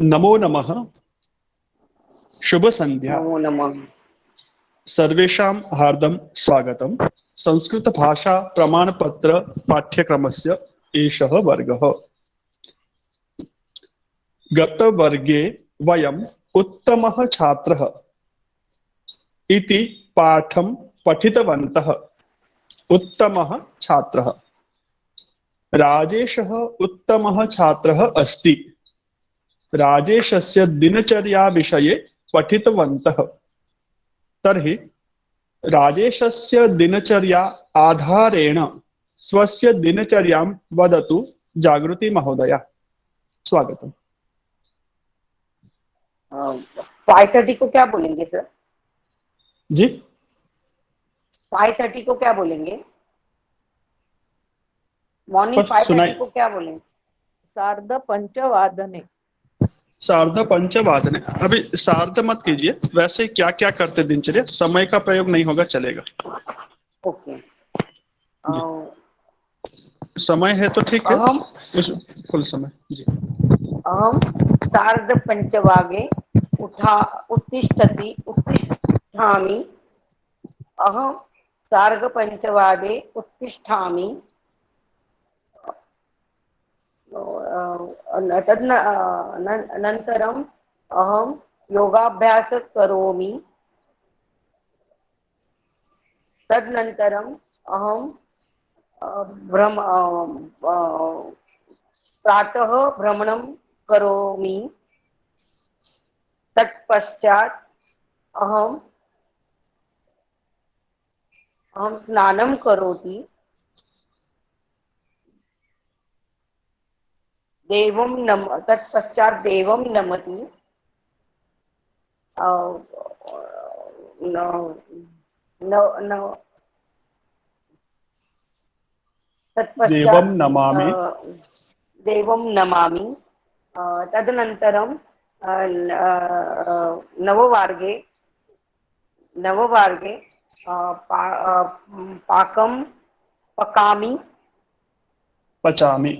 नमो नमः। शुभ संध्या। नमो नमः। सर्वेषां हार्दं स्वागतं। संस्कृत भाषा प्रमाणपत्र पाठ्यक्रमस्य एषः वर्गः। गतवर्गे वयम् उत्तमः छात्रः इति पाठं पठितवन्तः। उत्तमः छात्रः। राजेशः उत्तमः छात्रः अस्ति। राजेशस्य दिनचर्या विषये पठितवन्तः। तर्हि राजेशस्य दिनचर्या आधारेण स्वस्य दिनचर्यां वदतु जागृति महोदया। स्वागतम्। 5:30 को क्या बोलेंगे सर? जी 5:30 को क्या बोलेंगे? मॉर्निंग फर्स्ट 5:30 सुनाई। को क्या बोलेंगे? सार्धपञ्चवादने। सार्ध 5 अभी सार्ध मत कीजिए। वैसे क्या क्या करते दिनचर्या, समय का प्रयोग नहीं होगा, चलेगा। ओके। जी। समय है तो ठीक है। अहम फुल समय जी। अहम सार्धपञ्चवागे उत्तिष्ठामि। अहम सार्धपञ्चवागे उत्तिष्ठामि। तदनन्तरम् अहं योगाभ्यासं करोमि। तदनन्तरम् अहं प्रातः भ्रमणं करोमि। तत्पश्चात् अहं स्नानं करोति। तत्पश्चात् देवं नमति। देवं तत्पश्चात् नमामि। देवं नमामि। तदनन्तरं नववार्गे पाकं पकामि। पचामि।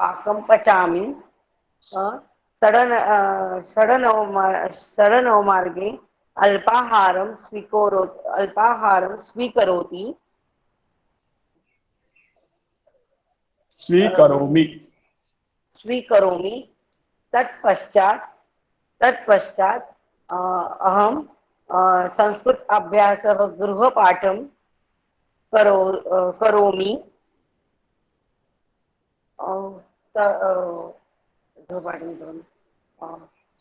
पाकं पचामि। षडनवमार्गे अल्पाहारं स्वीकरोति। स्वीकरोमि। स्वीकरोमि। तत्पश्चात् अहं संस्कृत अभ्यासः गृहपाठं करोमि। गृहपाठं करोमि।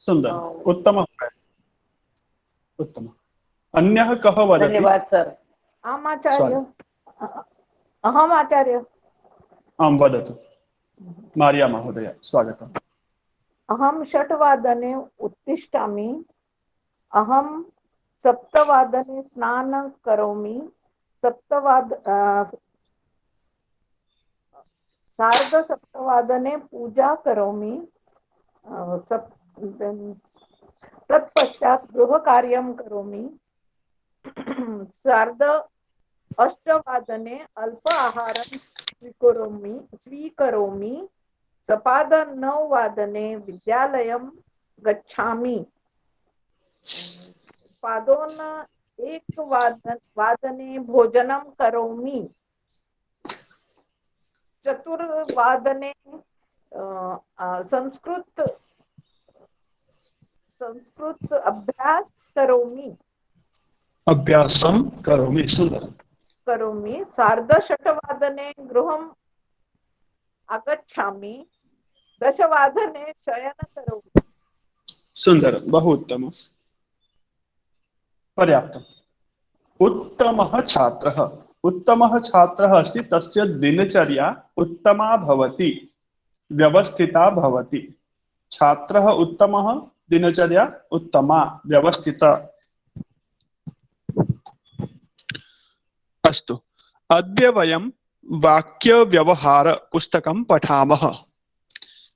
सुंदर, उत्तम। उत्तम। अन्यः कः वदति? धन्यवाद सर। आम् आचार्य। अहम् आचार्य। आं वदतु। मारिया महोदय स्वागतम्। अहं 6:00 उत्तिष्ठामि। अहं 7:00 स्नानं करोमि। 7:30 पूजा करोमि। तत्पश्चात् गृहकार्यं करोमि। 8:30 अल्प आहारं स्वीकरोमि। 9:15 विद्यालयं गच्छामि। 1:00 भोजनं करोमि। 4:00 संस्कृत अभ्यास करोमि। अभ्यासं करोमि। सुंदर। 6:30 गृहम् आगच्छामि। 10:00 शयनं करोमि। सुंदर, बहु उत्तम, पर्याप्तम्। उत्तमः छात्रः। उत्तमः छात्रः अस्ति, तस्य दिनचर्या उत्तमा भवति, व्यवस्थिता भवति। छात्रः उत्तमः, दिनचर्या उत्तमा, व्यवस्थिता। अस्तु, अद्य वयं वाक्यव्यवहार पुस्तकं पठामः।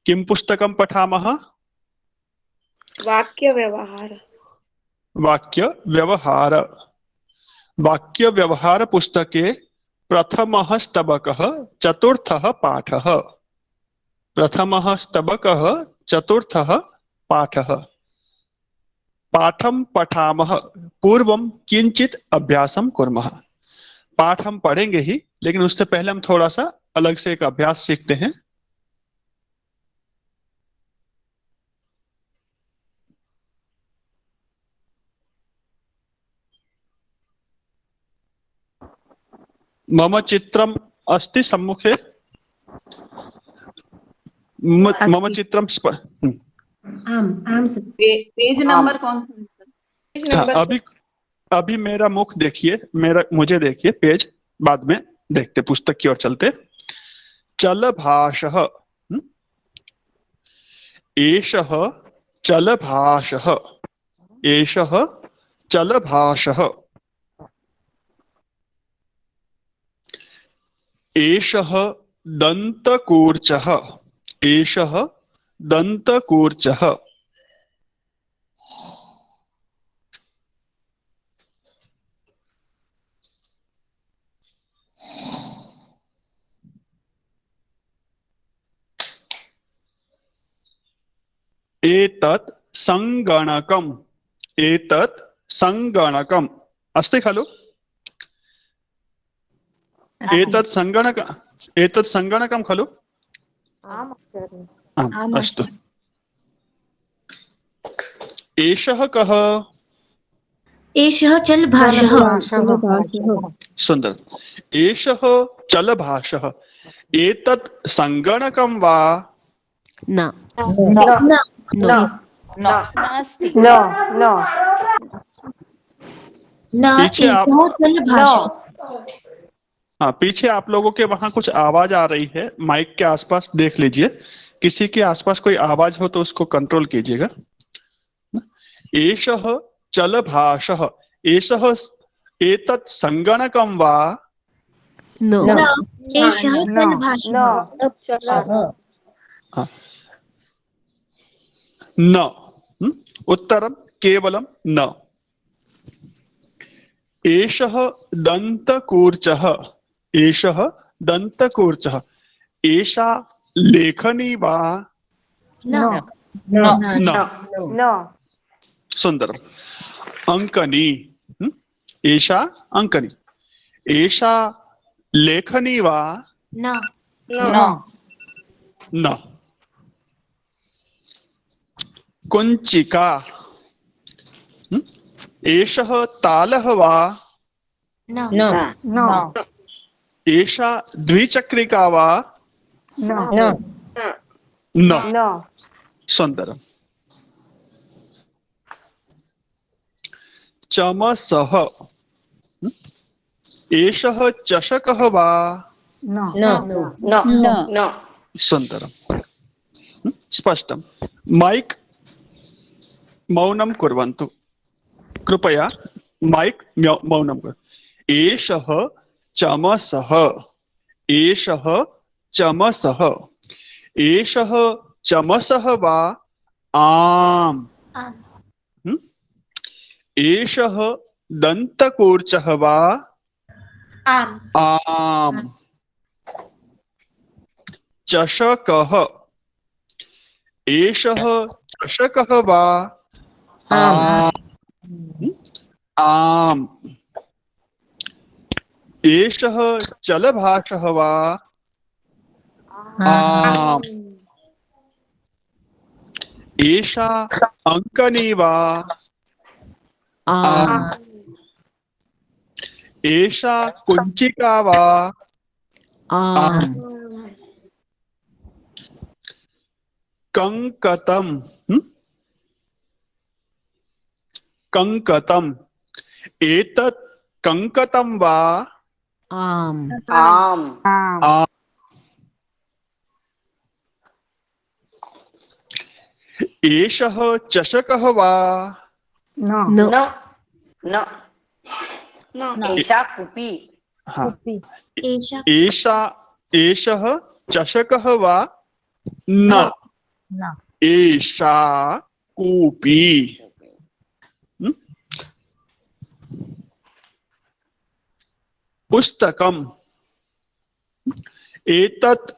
किं पुस्तकं पठामः? वाक्यव्यवहार। वाक्यव्यवहार। वाक्यव्यवहार पुस्तके प्रथमः स्तबकः, चतुर्थः पाठः। प्रथमः स्तबकः, चतुर्थः पाठः। पाठं पठामः पूर्वं किंचित अभ्यासं कुर्मः। पाठ हम पढ़ेंगे ही, लेकिन उससे पहले हम थोड़ा सा अलग से एक अभ्यास सीखते हैं। मम चित्रम अस्ति सम्मुखे। मम चित्रम पेज नंबर कौन सा है सर? हाँ, अभी मेरा मुख देखिए, मुझे देखिए, पेज बाद में देखते, पुस्तक की ओर चलते। चल भाषः, एषः चल भाषः, एषः चल भाषः, एषः दन्तकूर्चः, एषः दन्तकूर्चः, एतत् संगणकम्, एतत् संगणकम् अस्ति खलु? एतत् संगणकं खलु? आम् आचार्य। आम्, अस्तु। एषः कः? एषः चलभाषः। सुन्दर। एषः चलभाषः। एतत् संगणकं वा? न न नास्ति। न पीछे आप- एषः चलभाषः। हाँ, पीछे आप लोगों के वहां कुछ आवाज आ रही है, माइक के आसपास देख लीजिए, किसी के आसपास कोई आवाज हो तो उसको कंट्रोल कीजिएगा। एषः चलभाषः, एषः एतत् संगणकं वा? न एषः चलभाषः। न। उत्तरं केवलं न। एषः दन्तकूर्चः, एषः दन्तकूर्चः, एषा लेखनी वा? न सुंदरम्। अंकनी, एषा अंकनी, एषा लेखनी वा? न। कुञ्चिका, एषः तालः वा? एषा द्विचक्रिका वा? न। सुन्दरम्। चमसः, एषः चषकः वा? न सुन्दरम्, स्पष्टं। माइक मौनं कुर्वन्तु कृपया, माइक मौनं कुर्वन्तु। एषः चमसः, एषः चमसः, एषः चमसः वा? आम्। एषः दन्तकूर्चः वा? आम्। चषकः, एषः चषकः वा? आम्। एषः चलभाषः वा? आम्। एषा अंकनी वा? आम्। एषा कुञ्चिका वा? आम्। कंकतम, कंकतम, एतत् कंकतम वा? आम्। एषः चषकः वा? न एषा कूपी। हाँ। एषा एषः चषकः वा? न। एषा कूपी। पुस्तकम्, एतत्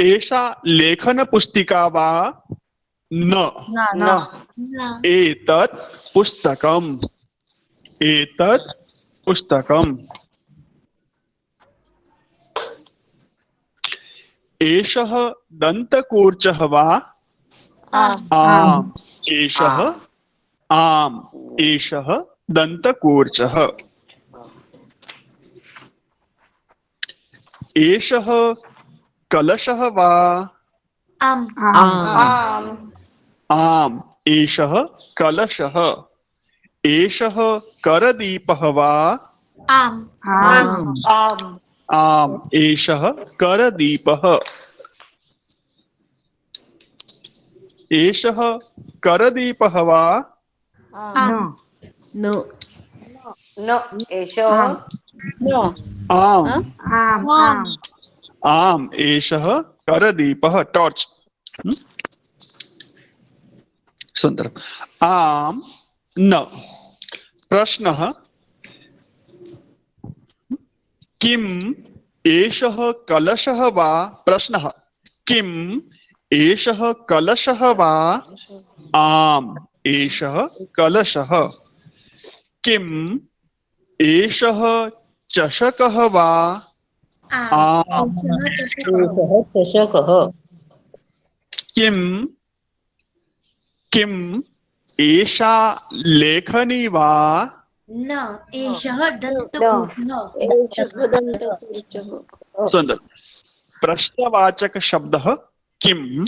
एषा लेखनपुस्तिका वा? न न एतत् पुस्तकम् एतत् पुस्तकम् एषः दन्तकूर्चः वा आम् एषः आम् एषः दन्तकूर्चः एषः कलशः वा आम् आम् आम् एषः कलशः एषः करदीपः वा आम् आम् आम् एषः करदीपः एषः करदीपः वा नो न एषः आम् आम् एषः करदीपः टॉर्च सुन्दरम् आम् न प्रश्नः किम् एषः कलशः वा प्रश्नः किम् एषः कलशः वा आम् एषः कलशः किम् एषः चषकः वा आम् चषकः किम् किम् एषा लेखनी वा न एषः दन्तकूर्चः सुंदर प्रश्नवाचक शब्दः किम्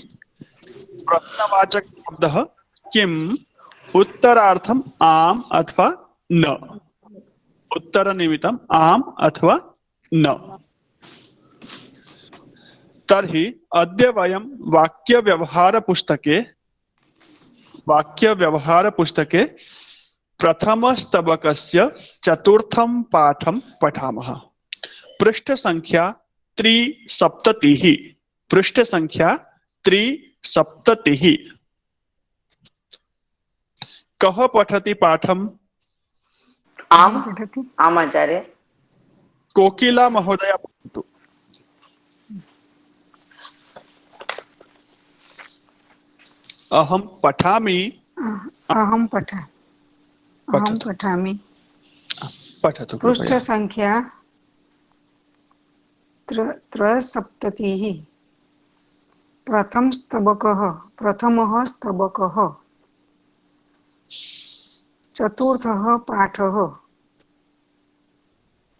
प्रश्नवाचक शब्दः किम् उत्तरार्थम् आम् अथवा न उत्तरनिमित्तम् आम् अथवा न तर्हि अद्य वयं वाक्यव्यवहारपुस्तके प्रथमस्तबकस्य चतुर्थं पाठं पठामः। पृष्ठसङ्ख्या 370 पृष्ठसङ्ख्या 370 कः पठति पाठम्? आम् आम् आचार्य। कोकिला महोदया पठतु। अहं पठामि। अहं पठामि। पठतु कृपया। पृष्ठसङ्ख्या 370 प्रथमः स्तबकः चतुर्थः पाठः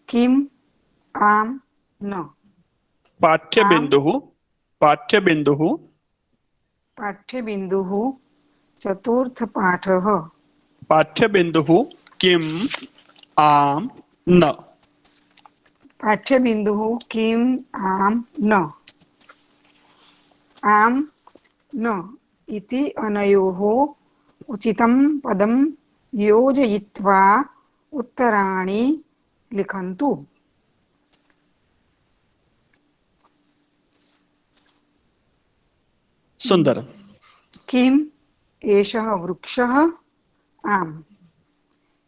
किम् आम् न पाठ्यबिन्दुः चतुर्थपाठः पाठ्यबिन्दुः किम् आम् न पाठ्यबिन्दुः किम् आम् न आम् न इति अनयोः उचितं पदं योजयित्वा उत्तराणि लिखन्तु। सुन्दरम्। किम् एषः वृक्षः? आम्।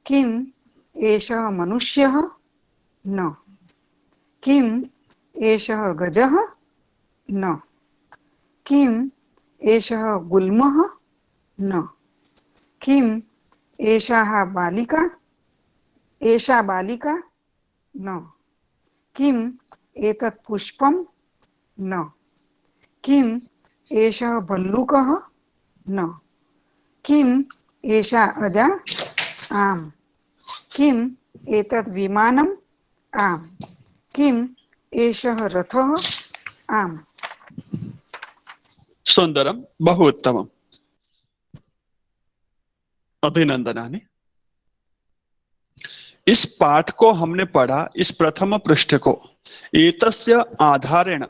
किम् एषः मनुष्यः? न। किम् एषः गजः? न। किम् एषः गुल्मः? न। किम् एषा बालिका? न। किम् एतत् पुष्पं? न। किम् एषः भल्लूकः? न। किम् एषा अजा? आम्। किम् एतत् विमानम्? आम्। किम् एषः रथः? आम्। सुंदरम, बहु उत्तमम्, अभिनंदनानि। इस पाठ को हमने पढ़ा, इस प्रथम पृष्ठ को। एतस्य आधारेण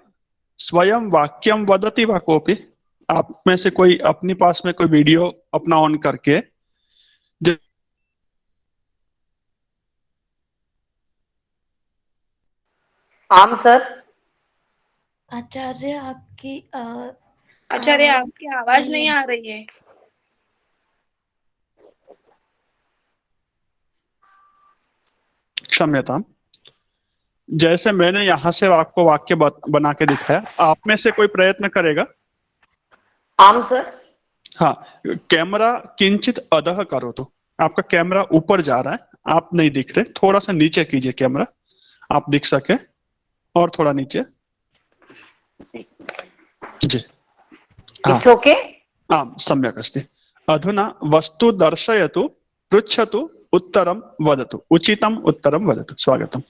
स्वयं वाक्यं वदति वा कोऽपि? आप में से कोई अपने पास में कोई वीडियो अपना ऑन करके आम सर। आचार्य आपकी आवाज नहीं आ रही है। क्षम्यताम। जैसे मैंने यहाँ से आपको वाक्य बना के दिखाया, आप में से कोई प्रयत्न करेगा? आम सर। हाँ, कैमरा किंचित अधः करो तो आपका कैमरा ऊपर जा रहा है, आप नहीं दिख रहे, थोड़ा सा नीचे कीजिए कैमरा, आप दिख सके, और थोड़ा नीचे जी। हाँ इट्स ओके। आम् सम्यक् अस्ति। अधुना वस्तु दर्शयतु, पृच्छतु, उत्तरं वदतु, उचितम् उत्तरं वदतु। स्वागतम्।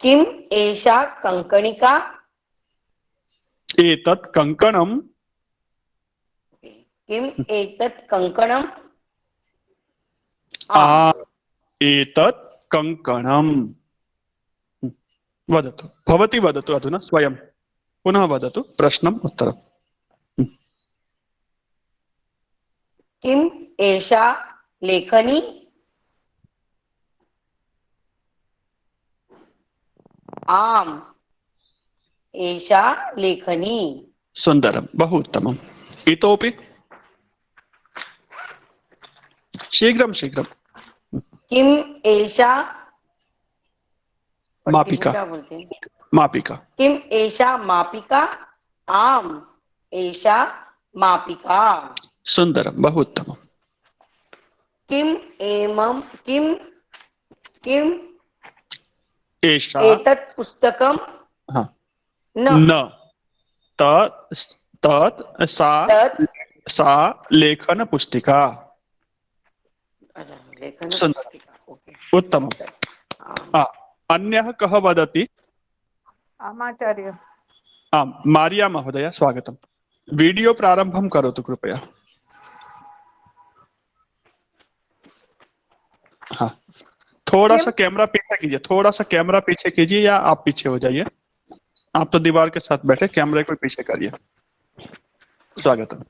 किम एषा कंकणिका? एतत् कङ्कणं। किम एतत् कंकणम्? एतत् कङ्कणम्। वदतु, भवती वदतु अधुना स्वयं, पुनः वदतु प्रश्नम् उत्तरम्। किम एषा लेखनी? आम्, एषा लेखनी। सुन्दरं, बहु उत्तमम्। इतोपि शीघ्रं शीघ्रं। किम एषा मापिका। क्या बोलते हैं? मापिका। किम एषा मापिका? आम्, एषा मापिका। सुन्दरं, बहु उत्तमम्। किम एमं किम किम एषा एतत् पुस्तकं? हाँ, न न तत् तत् तत् सा लेखन पुस्तिका। लेखन सुन्दरम्, पुस्तिका। ओके, उत्तमम्। अन्यः कः वदति? आचार्य। आम्, मारिया महोदय स्वागतम्। वीडियो प्रारम्भं करोतु कृपया। हाँ, थोड़ा सा कैमरा पीछे कीजिए, थोड़ा सा कैमरा पीछे कीजिए, या आप पीछे हो जाइए। आप तो दीवार के साथ बैठे, कैमरे को पीछे करिए। स्वागतम्।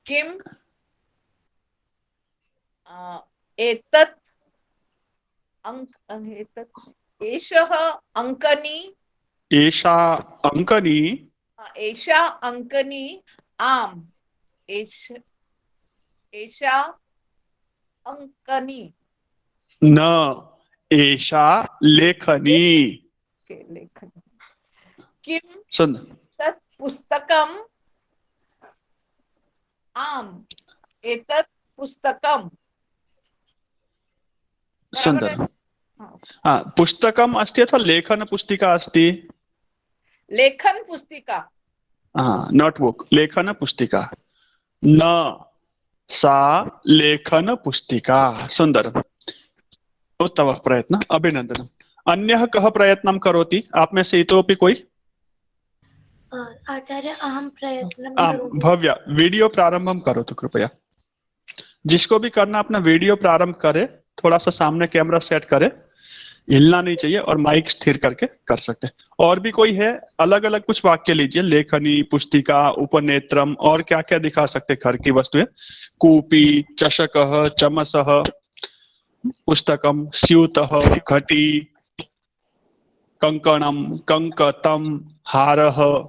किम एतत् एषः अंकनी? एषा अंकनी। एषा अंकनी। आम्, एषा अंकनी। न, एषा लेखनी। लेखनी। किम सुन, तत् पुस्तकम्? आम्, एतत् पुस्तकम्। सुन्दरम्। पुस्तकम् अस्ति अथवा लेखन पुस्तिका अस्ति? लेखन पुस्तिका। नोटबुक, लेखन पुस्तिका। न, सा लेखन पुस्तिका। सुन्दरम्, उत्तमः प्रयत्नः, अभिनन्दनम्। अन्यः कः प्रयत्नं करोति आप में से इतोपि कोई? आचार्य अहं प्रयत्नं करोमि। भव्या, वीडियो प्रारंभं करोतु कृपया। जिसको भी करना अपना वीडियो प्रारंभ करे, थोड़ा सा सामने कैमरा सेट करे, हिलना नहीं चाहिए, और माइक स्थिर करके कर सकते हैं। और भी कोई है? अलग अलग कुछ वाक्य लीजिए, लेखनी, पुस्तिका, उपनेत्रम, और क्या क्या दिखा सकते घर की वस्तुएं? कूपी, चषकः, चमसः, पुस्तकम, स्यूतः, घटी, कंकणम, कंकतम, हारः,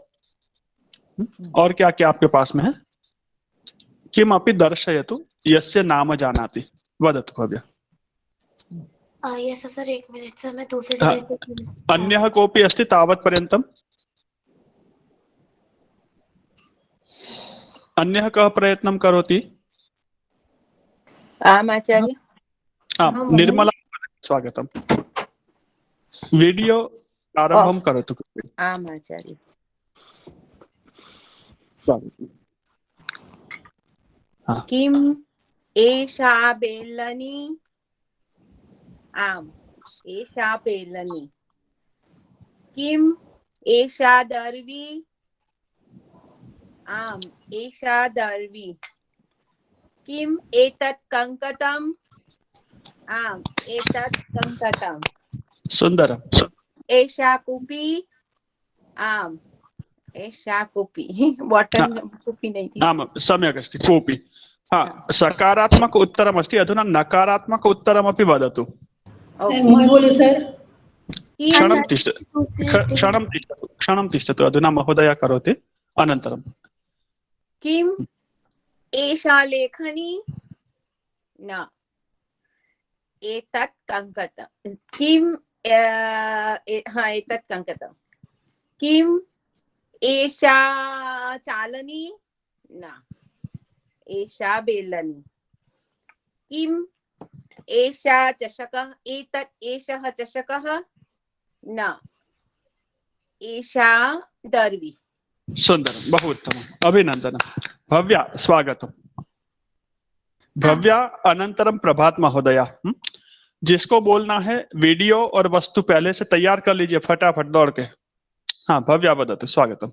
और क्या क्या आपके पास में है? किमपि दर्शयतु यस्य नाम जानाति। वदतु भव्य। यस सर, 1 मिनिट सर, मैं दूसरे डिवाइस से। अन्यः कोऽपि अस्ति तावत् पर्यन्तम्? अन्यः कः प्रयत्नं करोति? आम् आचार्य। निर्मला, स्वागतम्। वीडियो प्रारम्भं करोतु। आम् आचार्य। किम एषा बेलनी? आम्, एषा बेलनी। किम एषा दर्वी? आम्, एषा दर्वी। किम एतत् कंकतम्? आम्, एतत् कंकतम्। सुन्दरम्। एषा कूपी? आम्, एषा कूपी। वाटर् कूपी नहीं थी। आम्, सम्यक् अस्ति, कूपी। सकारात्मक उत्तरमस्ति। अधुना नकारात्मक उत्तरमपि वदतु। क्षणं तिष्ठतु, क्षणं तिष्ठतु। अधुना महोदया करोति, अनन्तरं। किम एषा लेखनी? न, एतत् कंकतम्। किम एतत् कंकतम्। किम एषा चालनी न एषा बेलनी किम एषा चषकः एतत् एषः चषकः न एषा दर्वी सुंदरम, बहु उत्तमम्, अभिनंदनम्। भव्या स्वागतम्। भव्या अनंतरम प्रभात महोदया। जिसको बोलना है वीडियो और वस्तु पहले से तैयार कर लीजिए फटाफट दौड़ के। हाँ भव्या वदतु, स्वागतम्।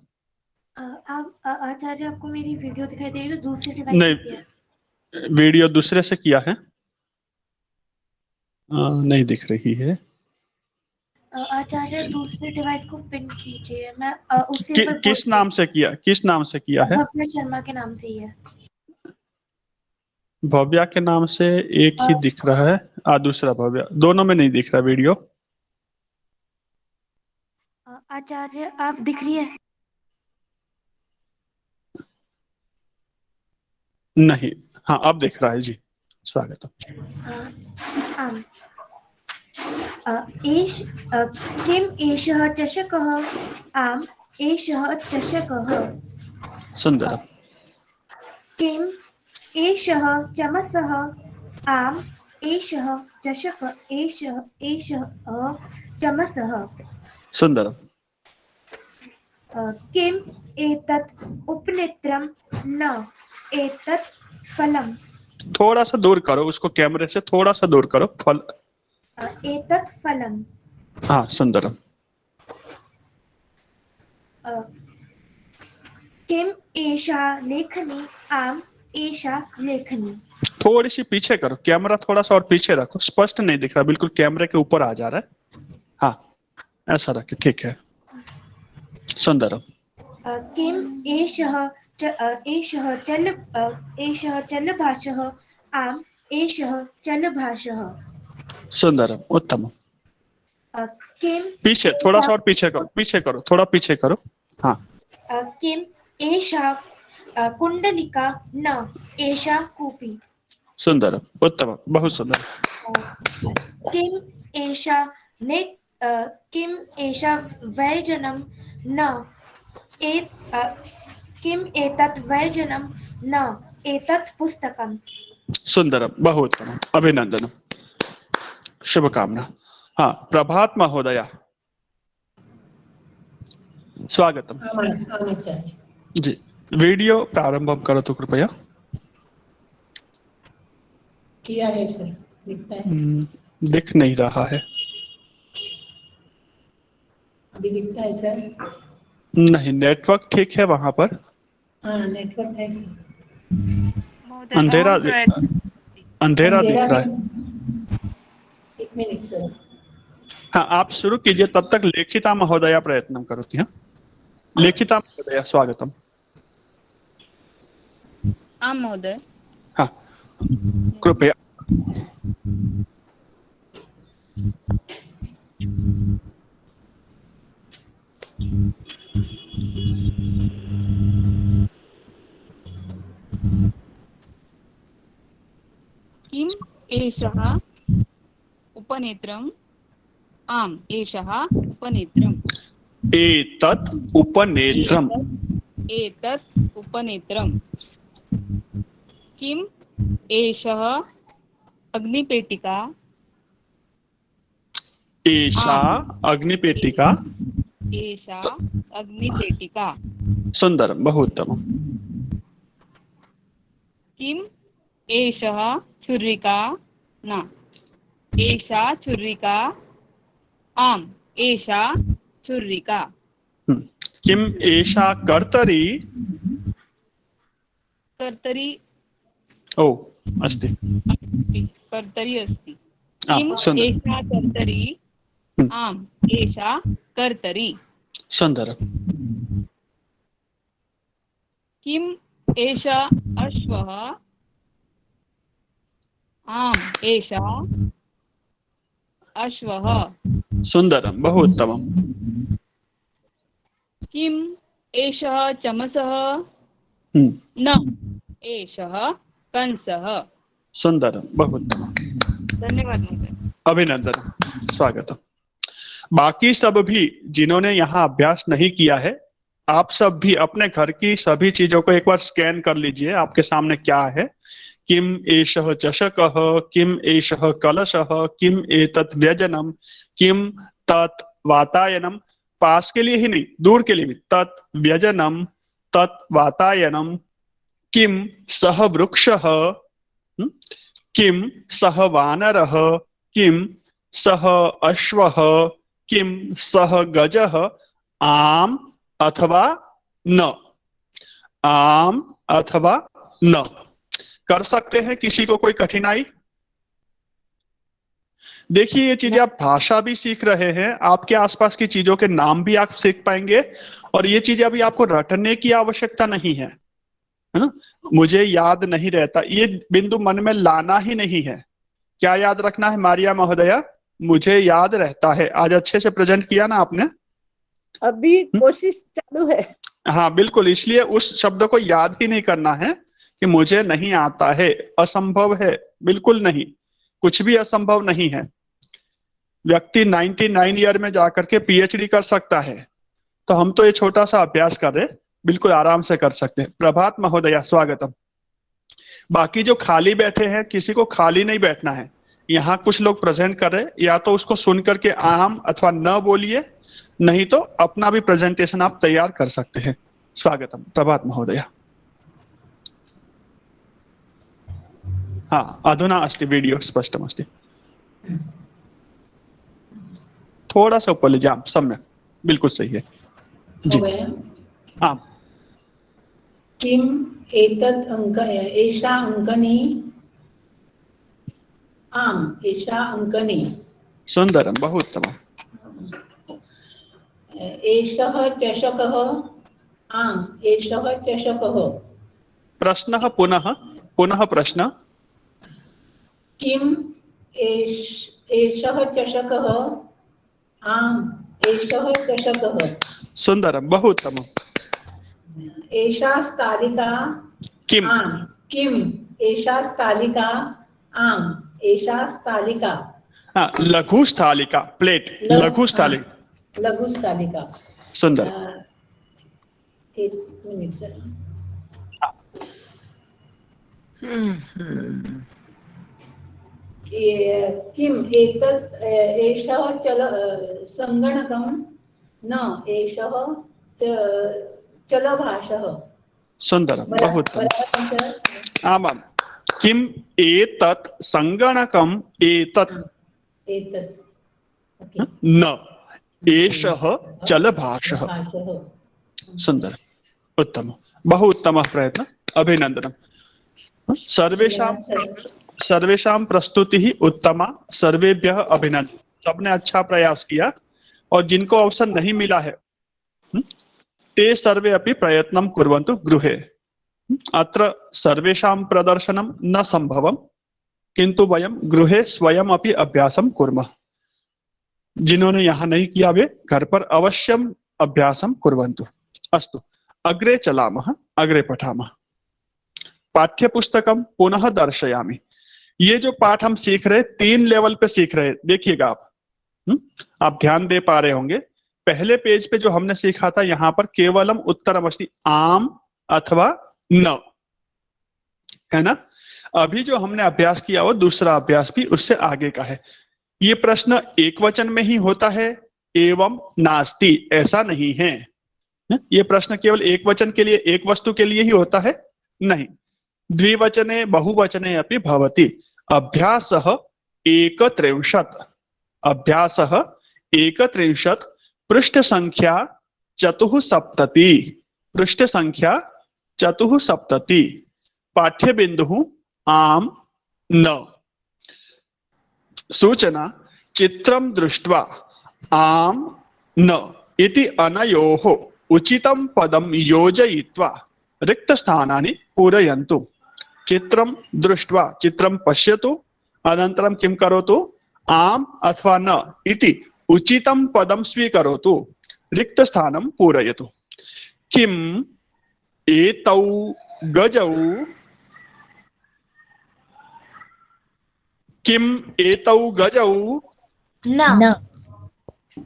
आचार्य आपको मेरी वीडियो दिखाई दे रही है दूसरे डिवाइस नहीं, से किया है? वीडियो दूसरे से किया है? नहीं दिख रही है। आचार्य दूसरे डिवाइस को पिन कीजिए। मैं उसी पर किस नाम से किया, किस नाम से किया है? भव्य शर्मा के नाम से ही है। भव्या के नाम से एक ही दिख रहा है, दूसरा भव्या, दोनों में नहीं दिख रहा वीडियो। आचार्य आप दिख रही है? नहीं, हाँ अब दिख रहा है जी, स्वागत। किम एषः चषकः आम् एषः चषकः। सुंदरम। किम एषः चमसः आम् एषः चषकः एषः चमसः। सुंदरम। किम एतत् उपनेत्रं न एतत् फलम्। थोड़ा सा दूर करो उसको, कैमरे से थोड़ा सा दूर करो। फल एतत् फलम्। हाँ सुंदरम। किम एषा लेखनी आम् एषा लेखनी। थोड़ी सी पीछे करो, कैमरा थोड़ा सा और पीछे रखो, स्पष्ट नहीं दिख रहा, बिल्कुल कैमरे के ऊपर आ जा रहा है। हाँ ऐसा रखे, ठीक है, सुंदरम। किम एषः चलभाषः आम् एषः चलभाषः। सुंदरम, उत्तम। किम पीछे थोड़ा सा और पीछे करो, पीछे करो, थोड़ा पीछे करो। हाँ। किम एषा कुंडलिका न एषा कूपी। सुंदरम, उत्तम, बहुत सुंदर। किम एषा व्यजनं न किम एतत् व्यजनं न एतत् पुस्तकम्। सुंदरम, बहु उत्तम, अभिनंदनम, शुभकामना। हाँ प्रभात महोदया स्वागतम जी। वीडियो प्रारंभ करो तो कृपया। किया है सर, दिखता है? दिख नहीं रहा है। अभी दिखता है सर? नहीं, नेटवर्क ठीक है वहां पर? हाँ नेटवर्क है सर। अंधेरा अंधेरा दिख रहा है। एक मिनट सर। हाँ आप शुरू कीजिए, तब तक लेखिता महोदया प्रयत्न करोति। हाँ लेखिता महोदया स्वागतम। आं महोदय। हाँ कृपया। किम एषः उपनेत्रम् आम् एषः उपनेत्रम् एतत् उपनेत्रम् एतत् उपनेत्रम् किम एषः अग्निपेटिका एषा अग्निपेटिका एषा अग्निपेटिका। सुंदरम, बहु उत्तमम्। किम एषः छुरिका न एषा छुरिका आम् एषा छुरिका। किम एषा कर्तरी कर्तरी ओ अस्ति कर्तरी अस्ति। किम एषा कर्तरी आम् एषा कर्तरी। सुंदरम। किम एषा अश्वः आम् एषा अश्वः। सुंदरम, बहु उत्तमम्। किम एषः चमसः न एषः कंसः। सुंदरम, बहु उत्तमम्। धन्यवाद महोदय। अभिनंदन, स्वागतम। बाकी सब भी जिन्होंने यहाँ अभ्यास नहीं किया है आप सब भी अपने घर की सभी चीजों को एक बार स्कैन कर लीजिए, आपके सामने क्या है। किम एषः चषकः, किम एषः कलशः, किम एतत् व्यजनम, किम तत् वातायनम। पास के लिए ही नहीं, दूर के लिए भी। तत् व्यजनम, तत् वातायनम। किम सः वृक्षः, किम सः वानरः, किम सः अश्वः, किम सः गजः। आम अथवा न, आम अथवा न। कर सकते हैं? किसी को कोई कठिनाई? देखिए, ये चीजें आप भाषा भी सीख रहे हैं, आपके आसपास की चीजों के नाम भी आप सीख पाएंगे, और ये चीजें अभी आपको रटने की आवश्यकता नहीं है ना। मुझे याद नहीं रहता, ये बिंदु मन में लाना ही नहीं है। क्या याद रखना है मारिया महोदया? मुझे याद रहता है। आज अच्छे से प्रेजेंट किया ना आपने? अभी कोशिश चालू है। हाँ बिल्कुल, इसलिए उस शब्द को याद ही नहीं करना है कि मुझे नहीं आता है, असंभव है। बिल्कुल नहीं, कुछ भी असंभव नहीं है। व्यक्ति 99 ईयर में जाकर के पीएचडी कर सकता है, तो हम तो ये छोटा सा अभ्यास कर रहे, बिल्कुल आराम से कर सकते हैं। प्रभात महोदया स्वागतम। बाकी जो खाली बैठे हैं, किसी को खाली नहीं बैठना है। यहाँ कुछ लोग प्रेजेंट कर रहे, या तो उसको सुन करके आम अथवा न बोलिए, नहीं तो अपना भी प्रेजेंटेशन आप तैयार कर सकते हैं। स्वागतम प्रभात महोदया। हाँ, अधुना अस्ति वीडियो स्पष्टम अस्ति। थोड़ा सा ऊपर लीजिए। सम्यक, बिल्कुल सही है जी। हाँ। किम एतत् अंक, एषा अंकनी, आम एषा अंकनी। सुंदरम, बहुत उत्तम। एषः चषकः, आम एषः चषकः। प्रश्नः पुनः पुनः प्रश्न। किम एषः चषकः, आम एषः चषकः। सुंदरम, बहुत उत्तम। एषा स्थालिका, किम, आम किम एषा स्थालिका, आम एषा स्थालिका। हाँ, लघु स्थालिका, प्लेट, लघु स्थालिका, लघु स्थालिका। सुंदर। एक मिनट सर। किम एतत् एषः संगणकं, न एषः चलभाषः। सुंदर, बहुत बराबर सर। आमां। किम एतत् संगणकम्, एतत् न एषः चलभाषः। सुंदर, उत्तम, बहु उत्तमः प्रयत्न, अभिनंदनम्। सर्वेषां प्रस्तुतिः उत्तमा, सर्वेभ्यः अभिनंदन। सबने अच्छा प्रयास किया, और जिनको अवसर नहीं मिला है ते सर्वे अपि प्रयत्नं कुर्वन्तु गृहे। अत्र सर्वेषां प्रदर्शनं न संभवं, किन्तु वयं गृहे स्वयं अपि अभ्यासं कुर्मः। जिन्होंने यहाँ नहीं किया वे घर पर अवश्यम अभ्यासं कुर्वन्तु। अस्तु, अग्रे चलामः, अग्रे पठामः। पाठ्यपुस्तकं पुनः दर्शयामि। ये जो पाठ हम सीख रहे, 3 लेवल पे सीख रहे, देखिएगा आप ध्यान दे पा रहे होंगे। पहले पेज पे जो हमने सीखा था, यहाँ पर केवलम उत्तरमस्ति, आम अथवा न, है ना। अभी जो हमने अभ्यास किया वो दूसरा अभ्यास भी उससे आगे का है। ये प्रश्न एक वचन में ही होता है, एवं नास्ति ऐसा नहीं है। ये प्रश्न केवल एक वचन के लिए, एक वस्तु के लिए ही होता है, नहीं। द्विवचने बहुवचने अपि भवति। अभ्यासः 31, अभ्यासः 31, पृष्ठ संख्या 74, पृष्ठ संख्या 74। पाठ्य बिंदुः आम न। सूचना, चित्रं दृष्ट्वा आम न इति अनयोः उचितं पदं योजयित्वा रिक्तस्थानानि पूरयन्तु। चित्रं दृष्ट्वा, चित्रं पश्यतु, अनन्तरं किं करोतु, आम अथवा न इति उचितं पदं स्वीकरोतु, रिक्तस्थानं पूरयतु। किम एतौ गजौ, किम एतौ गजौ न।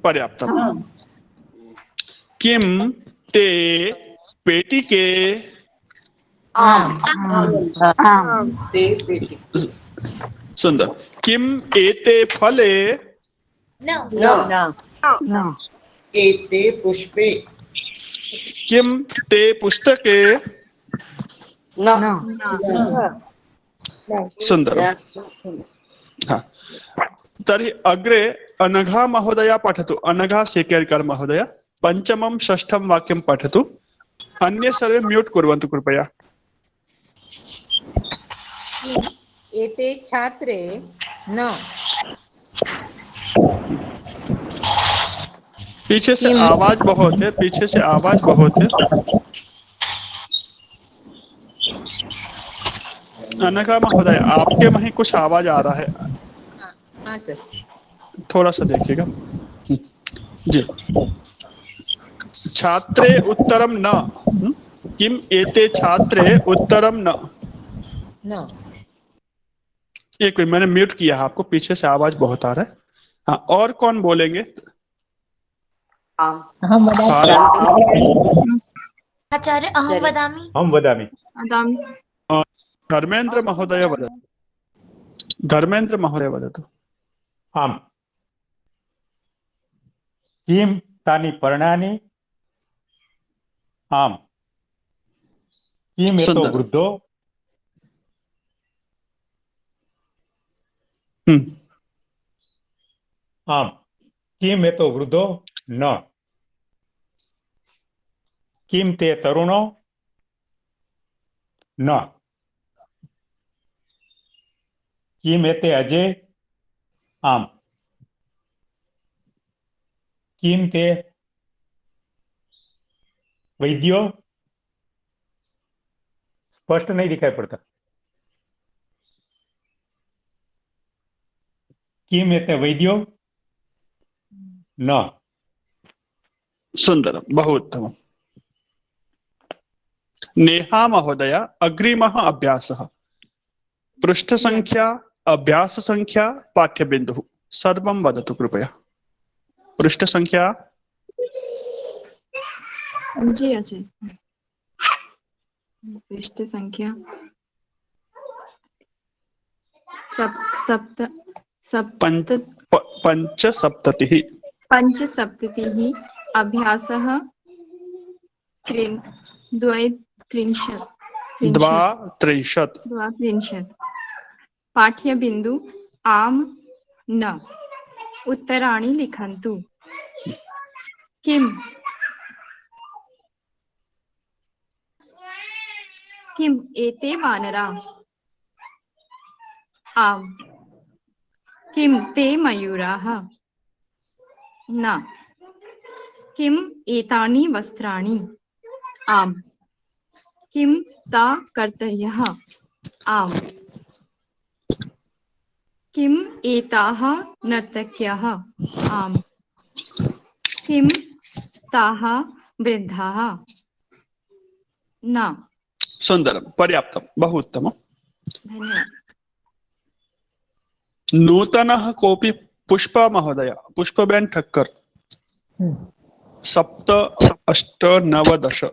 पर्याप्तम्। किम ते पेटिके आम् ते पेटी सुंदर किम एते फले न न एते पुष्पे किम ते पुस्तके न सुंदर हाँ तर्हि अग्रे अनघा महोदया पठतु अनघा सेकेर्कर् महोदय पंचमं षष्ठं वाक्यं पठतु अन्ये सर्वे म्यूट कुर्वन्तु कृपया एते छात्रे न पीछे से आवाज बहुत है पीछे से आवाज बहुत है अनघा महोदय आपके वहीं कुछ आवाज आ रहा है हाँ सर थोड़ा सा देखिएगा जी छात्रे उत्तरम न किम एते छात्रे उत्तरम न एक मिनट मैंने म्यूट किया है आपको पीछे से आवाज बहुत आ रहा है हाँ और कौन बोलेंगे आचार्य अहं वदामि वदामि धर्मेन्द्र महोदय वदतु धर्मेन्द्र महोदय वदतु आम् किं तानि पर्णानि आम् किम् एतो सुन्दर। वृद्धो आम् किम् एतो वृद्धो न किं ते तरुणो न किम् एते अजे आम् किं ते वैद्यो स्पष्ट नहीं दिखाई पड़ता किम एते वैद्यो न सुंदरम बहु उत्तमम् नेहा महोदय अग्रिमः अभ्यासः पृष्ठ संख्या अभ्यास संख्या पाठ्यबिन्दुः सर्वं वदतु कृपया पृष्ठ संख्या जी आचार्य पृष्ठ संख्या पंचसप्ततिः पंचसप्ततिः अभ्यासः द्वात्रिंशत् पाठ्यबिन्दु आम न उत्तराणि लिखन्तु किम एते वानरा आम किम ते मयूराः न किम एतानि वस्त्राणि आम किम ता कर्तयः आम किम एताः नर्तक्यः आम किम ताः वृद्धाः न सुंदरम पर्याप्तम बहु उत्तमम् धन्यवाद नूतनः कोऽपि पुष्पा महोदय पुष्पबेन ठक्कर 7 8 9 10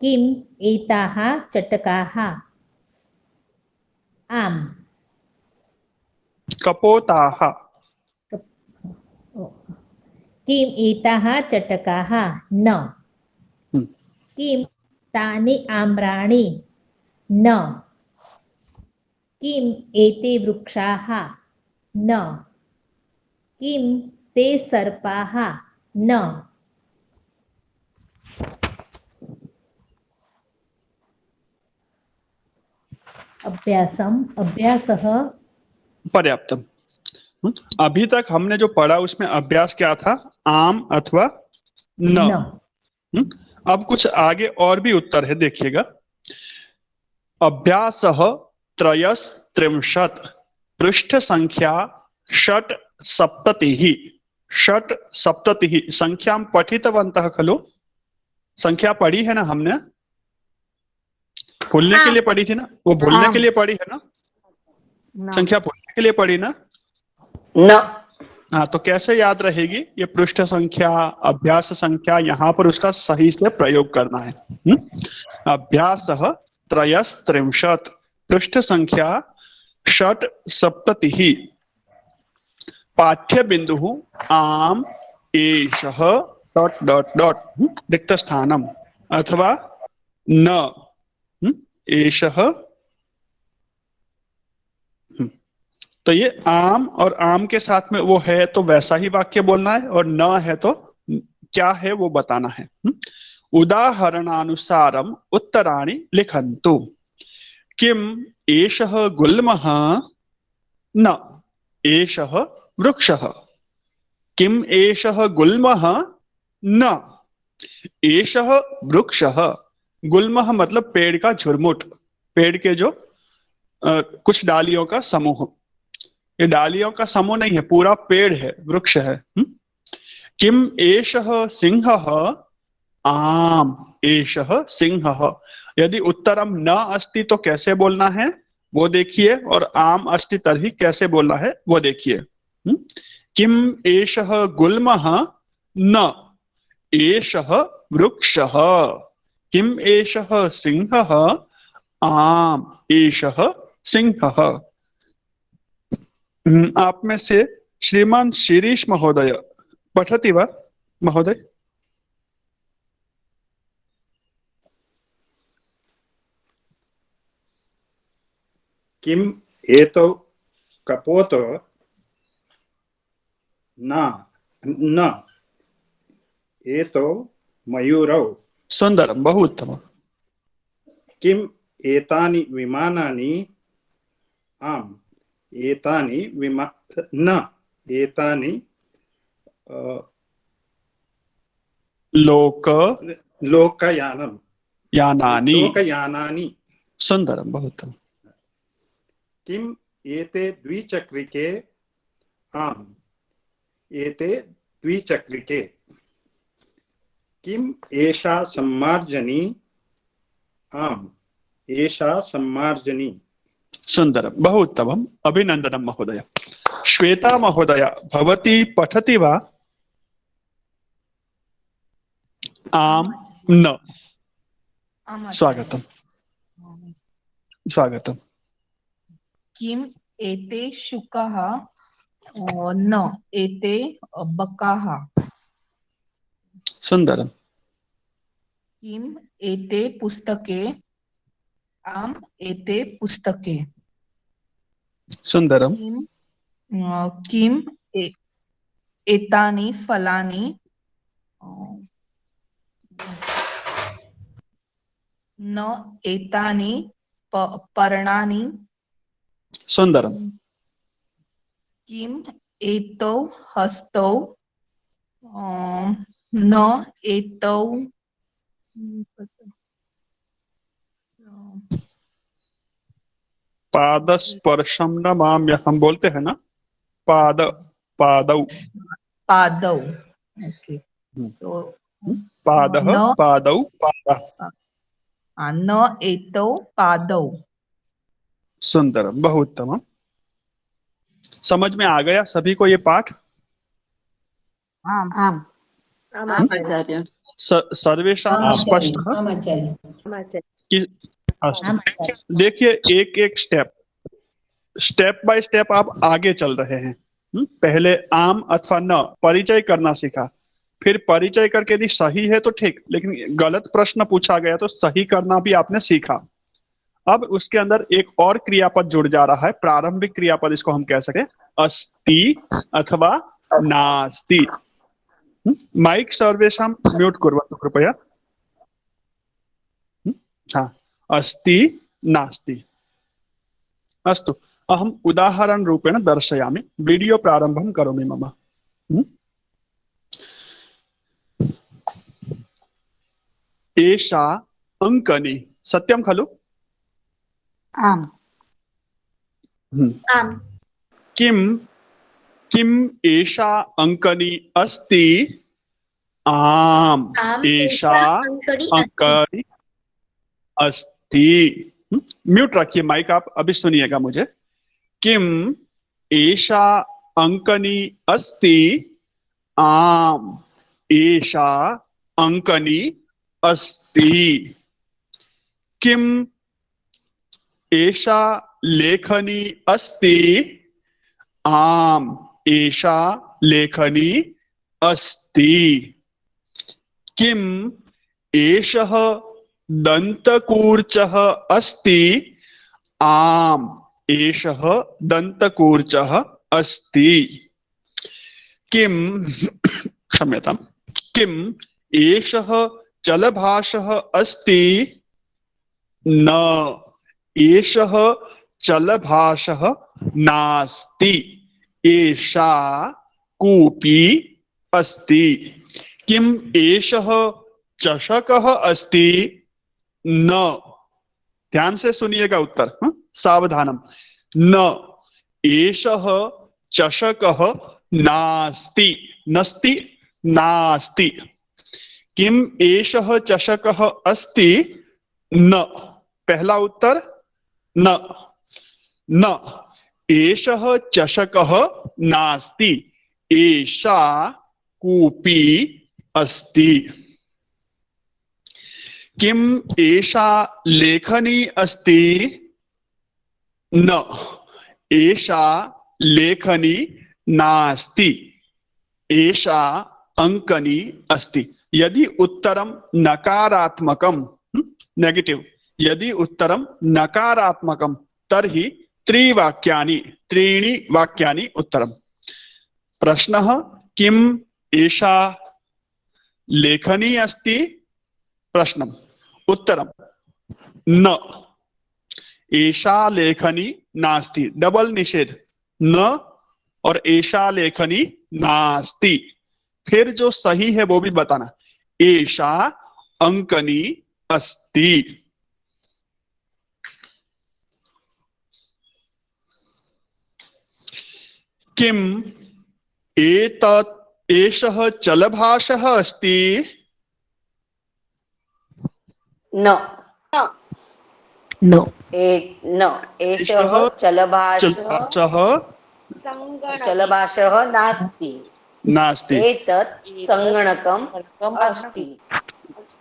किम एताः चटकाः आम् कपोताः किम एताः चटकाः न किम तानि आम्राणि न किम एते वृक्षाः न किम ते सर्पाः न अभ्यासः पर्याप्तम अभी तक हमने जो पढ़ा उसमें अभ्यास क्या था आम अथवा न अब कुछ आगे और भी उत्तर है देखिएगा अभ्यासः 33 पृष्ठ संख्या 6 संख्यां पठितवन्तः खलु संख्या पढ़ी है ना हमने भूलने के लिए पढ़ी थी ना वो भूलने के लिए पढ़ी है ना संख्या भूलने के लिए पढ़ी ना हाँ, तो कैसे याद रहेगी? ये पृष्ठ संख्या, अभ्यास संख्या, यहाँ पर उसका सही से प्रयोग करना है। अभ्यासः त्रयस्त्रिंशत्, पृष्ठ संख्या षट् सप्ततिः, पाठ्य बिंदु आम एषः डॉट डॉट डॉट रिक्त स्थानम, अथवा न एषः। तो ये आम और आम के साथ में वो है तो वैसा ही वाक्य बोलना है, और न है तो क्या है वो बताना है। उदाहरणानुसारम उत्तराणि लिखन्तु। किम एषः गुल्मः? न एषः वृक्षः। किम एषः गुल्मः? न एषः वृक्षः। गुल्मः मतलब पेड़ का झुरमुट, पेड़ के जो कुछ डालियों का समूह। ये डालियों का समूह नहीं है, पूरा पेड़ है, वृक्ष है। किम एषः सिंहः? आम एषः सिंहः। यदि उत्तरम न अस्ति तो कैसे बोलना है वो देखिए, और आम अस्ति तर्हि कैसे बोलना है वो देखिए। किम एषः गुल्मः? न एषः वृक्षः। किम एषः सिंहः? आम एषः सिंहः। आप में से श्रीमान शिरीष महोदय पठति वा महोदय? किम एतौ कपोतो? न एतौ मयूरौ। सुंदरम, बहु उत्तमम्। किम एतानि विमानानि? आम एतानि न एतानि लोकयानम्। लोकयानानि। सुंदरम, बहुत उत्तमम्। किम एते द्विचक्रिके? आम एते द्विचक्रिके। किम एषा सम्मार्जनी? आम एषा सम्मार्जनी। सुंदरम, बहु उत्तमम्, अभिनंदनम महोदय। श्वेता महोदय भवती पठति वा? आम न। स्वागतम स्वागतम। किम एते शुकाः? न एते बकाः। सुंदरम। किम एते पुस्तके? आम एते पुस्तके। सुंदरम। किम एतानि फलानि? न एतानि पर्णानि। सुंदरम। किम एतौ हस्तौ? न एतौ पादस्पर्शम न माम्य, हम बोलते हैं ना, पाद पादौ। पादौ। ओके, सो पादः पादौ पादः। न एतौ पादौ। सुंदरम, बहु उत्तमम्। समझ में आ गया सभी को ये पाठ? आम आम आचार्य। सर्वेषां स्पष्ट? देखिए, एक एक स्टेप बाय स्टेप आप आगे चल रहे हैं। पहले आम अथवा न परिचय करना सीखा, फिर परिचय करके यदि सही है तो ठीक, लेकिन गलत प्रश्न पूछा गया तो सही करना भी आपने सीखा। अब उसके अंदर एक और क्रियापद जुड़ जा रहा है, प्रारंभिक क्रियापद, इसको हम कह सके अस्ति अथवा नास्ति। माइक सर्वेषां म्यूट कुर्वन्तु कृपया। हाँ, अस्ति नास्ति। अस्तु, अहम् उदाहरण रूपेण दर्शयामि। वीडियो प्रारंभं करोमि मम। एषा अंकनी, सत्यं खलु? आम आम। किम एषा अंकनी अस्ति? आम एषा अंकनी अस्ति। म्यूट रखिए माइक आप, अभी सुनिएगा मुझे। किम एषा अंकनी अस्ति। आम् एषा अंकनी अस्ति। किम् एषा लेखनी अस्ति। आम् एषा लेखनी अस्ति। किम् एषः दन्तकूर्चः अस्ति। आम् एषः दन्तकूर्चः अस्ति। किम् क्षम्यताम् किम् एषः चलभाषः अस्ति। न एषः चलभाषः नास्ति। एषा कूपी अस्ति। किम् एषः चषकः अस्ति। न ध्यान से सुनिएगा उत्तर, सावधानम। न एषः चषकः नास्ति। नस्ति नास्ति। किम् एषः चषकः अस्ति। न पहला उत्तर न। न एषः चषकः नास्ति। एषा कूपी अस्ति। किम् एषा लेखनी अस्ति। न एषा लेखनी नास्ति। एषा अंकनी अस्ति। यदि उत्तरम नकारात्मकम नेगेटिव, यदि उत्तरम नकारात्मकम तर्हि त्रिवाक्यानि त्रीणि वाक्यानि उत्तरम। प्रश्नः किम् एषा लेखनी अस्ति। प्रश्नम उत्तरम न एषा लेखनी नास्ति। डबल निषेध, न और एषा लेखनी नास्ति। फिर जो सही है वो भी बताना। एषा अंकनी अस्ति। किम् एतत् एषः चलभाषः अस्ति। न एषः चलभाषः नास्ति। नास्ति। एतत् संगणकम् अस्ति।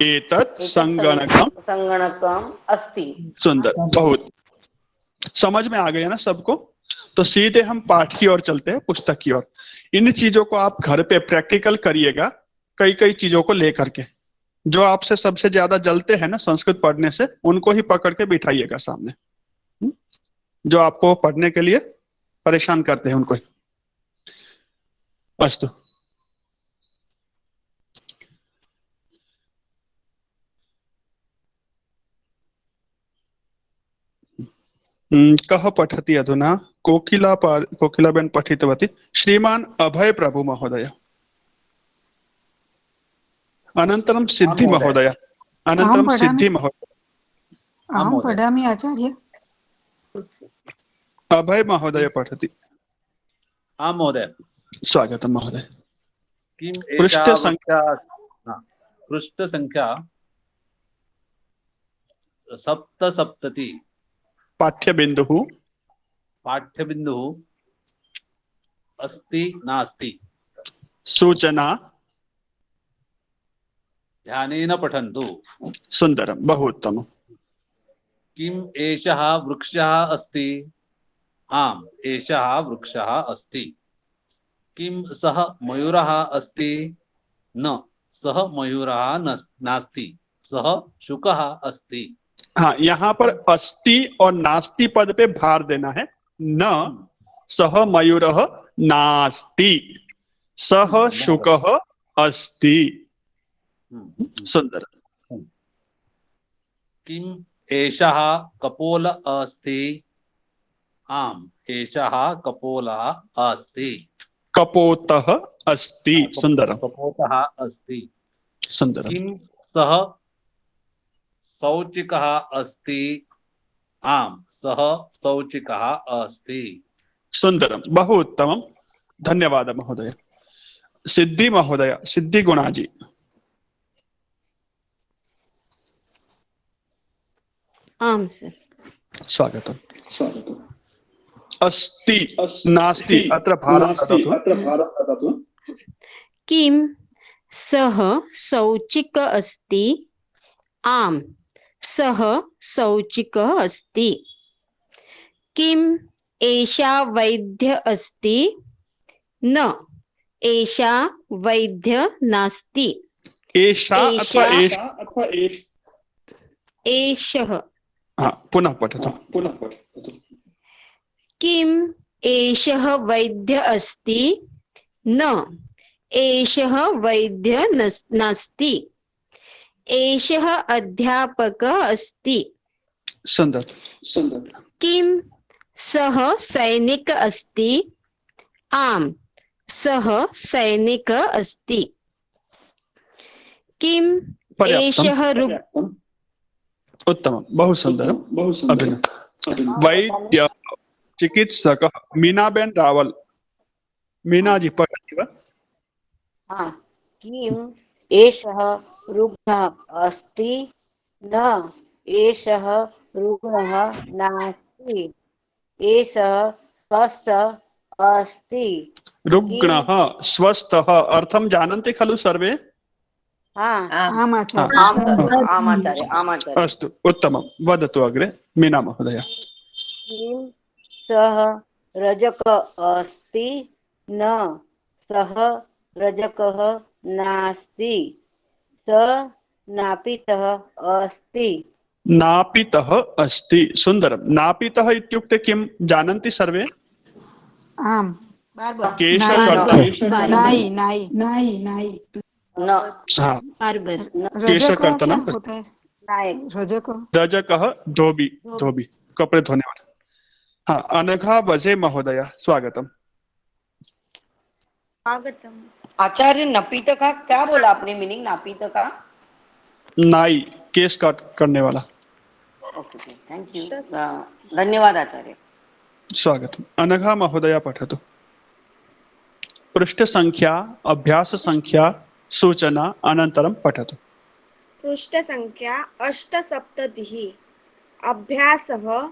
एतत् संगणकम् अस्ति। सुंदर, बहुत समझ में आ गया ना सबको। तो सीधे हम पाठ की ओर चलते हैं, पुस्तक की ओर। इन चीजों को आप घर पे प्रैक्टिकल करिएगा, कई कई चीजों को लेकर के। जो आपसे सबसे ज्यादा जलते हैं ना संस्कृत पढ़ने से, उनको ही पकड़ के बिठाइएगा सामने। जो आपको पढ़ने के लिए परेशान करते हैं उनको ही। अस्तु। कः पठति अधुना? कोकिलाबेन पठितवती। श्रीमान अभय प्रभु महोदय, अनन्तरं सिद्धि महोदय, अनन्तरं सिद्धि महोदय। अहं पठामि आचार्य। अभय महोदय पठति। आं महोदय। स्वागतं महोदय। किम् पृष्ठसंख्या 77 पाठ्यबिन्दुः अस्ति नास्ति। सूचना ध्यानेन पठन्तु। सुन्दरं, बहु उत्तमम्। किम् एषः वृक्षः अस्ति? आम् एषः वृक्षः अस्ति। किम् सः मयूरः अस्ति? न सः मयूरः नास्ति। सः शुकः अस्ति। हाँ, यहाँ पर अस्ति और नास्ति पद पे भार देना है। न सः मयूरः नास्ति, सः शुकः अस्ति। सुंदर। किम् एषः कपोल अस्ति? आम् एषः कपोलः अस्ति। कपोतः अस्ति। सुंदरम्। कपोतः अस्ति। सुंदरम्। किम् सः शौचिकः अस्ति? आम् सः शौचिकः अस्ति। सुंदरम्, बहु उत्तमम्। धन्यवादः महोदय। सिद्धि महोदय, सिद्धि गुणाजी। आम सर। स्वागतम्। अस्ति नास्ति अत्र भारं ददातु। किम सः शौचिक अस्ति? आम सः शौचिकः अस्ति। किम एषा वैद्य अस्ति? न एषा वैद्य नास्ति। एषा अथवा एषः। पुनः पठतु। किम एषः वैद्य अस्ति? न एषः वैद्य नास्ति। एषः अध्यापकः अस्ति। सुन्दर। किम सः सैनिक अस्ति? आम सः सैनिक अस्ति। किम एषः उत्तमं, बहु सुन्दरं, अभिनन्दनं। वैद्य चिकित्सकः मीनाबेन रावल। मीना जी पठति वा? किम एषः रुग्णः अस्ति? न एषः रुग्णः नास्ति। एषः स्वस्थः अस्ति। रुग्णः स्वस्थः अर्थं जानन्ति खलु सर्वे? आम् आचार्य। अस्तु, उत्तमं, वदतु अग्रे मीना महोदय। किम सः रजकः अस्ति? न सः रजकः नास्ति। सः नापितः अस्ति। नापितः अस्ति, सुन्दरं। नापितः इत्युक्ते किं जानन्ति सर्वे? आम्। केशकर्तनं। रजकः धोबी कपड़े धोने वाला। हाँ, अनघा बजे महोदय स्वागतम। आचार्य नपीत का क्या बोला आपने? मीनिंग नापीत का? नाई, केस कट करने वाला। ओके, थैंक यू, धन्यवाद आचार्य। स्वागतम। अनघा महोदय पठतु। पृष्ठ संख्या, अभ्यास संख्या, सूचना अनन्तरं पठतु। पृष्ठ संख्या 78। अभ्यासः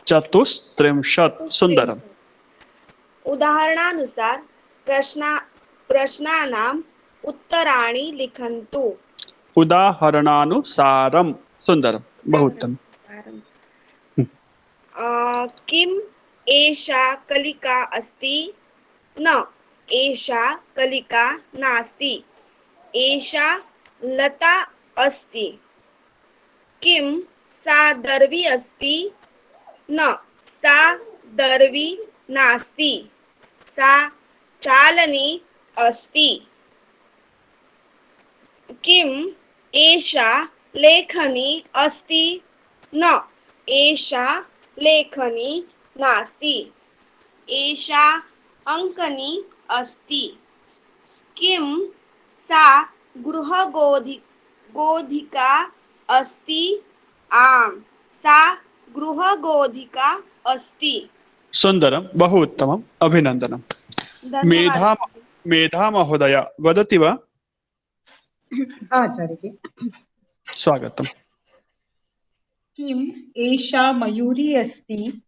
चतुस्त्रिंशत्। सुन्दरम्। उदाहरणानुसार प्रश्नानाम् उत्तराणि लिखन्तु। उदाहरणानुसारं। सुन्दरं, बहु उत्तमम्। किम एषा कलिका अस्ति? न एषा कलिका नास्ति। एषा लता अस्ति। किम सा दर्वी अस्ति? न सा दर्वी नास्ति। सा चालनी अस्ति। किम एषा लेखनी अस्ति? न एषा लेखनी नास्ति। एषा अंकनी अस्ति। किम सा गृहगोधिका अस्ति? आम सा गृहगोधिका अस्ति। सुन्दरं, बहु उत्तमम्, अभिनन्दनं। मेधा महोदय वदति वा? आचार्य स्वागतम्। किम एषा मयूरी अस्ति?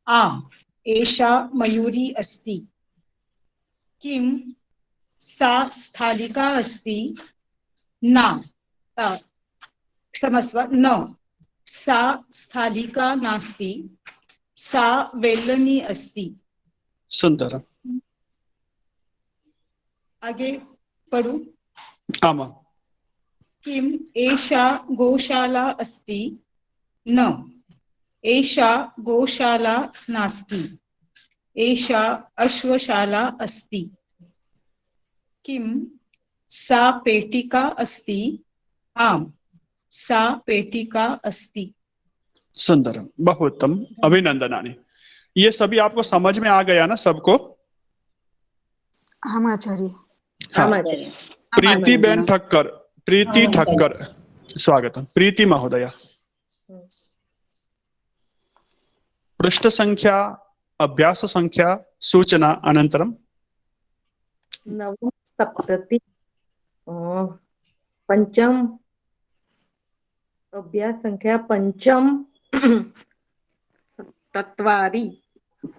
आम् एषा मयूरी अस्ति। किम सा स्थालिका अस्ति? न क्षमस्व, न सा स्थालिका नास्ति। सा वेल्लनी अस्ति। सुन्दरम्। आगे पढ़ू। आमाम्। किम एषा गोशाला अस्ति? न एषा गोशाला नास्ति। एषा अश्वशाला अस्ति। किम सा पेटिका अस्ति? आम् सा पेटिका अस्ति। सुन्दरं, बहु उत्तम, अभिनंदनानि। ये सभी आपको समझ में आ गया ना सबको? हाँ आचार्य। हाँ। प्रीति बेन ठक्कर, प्रीति ठक्कर स्वागतम। प्रीति महोदय, पृष्ठ संख्या, अभ्यास संख्या, सूचना अनन्तरं। 9 सप्तति पंचम अभ्यास संख्या पंचम तत्वारि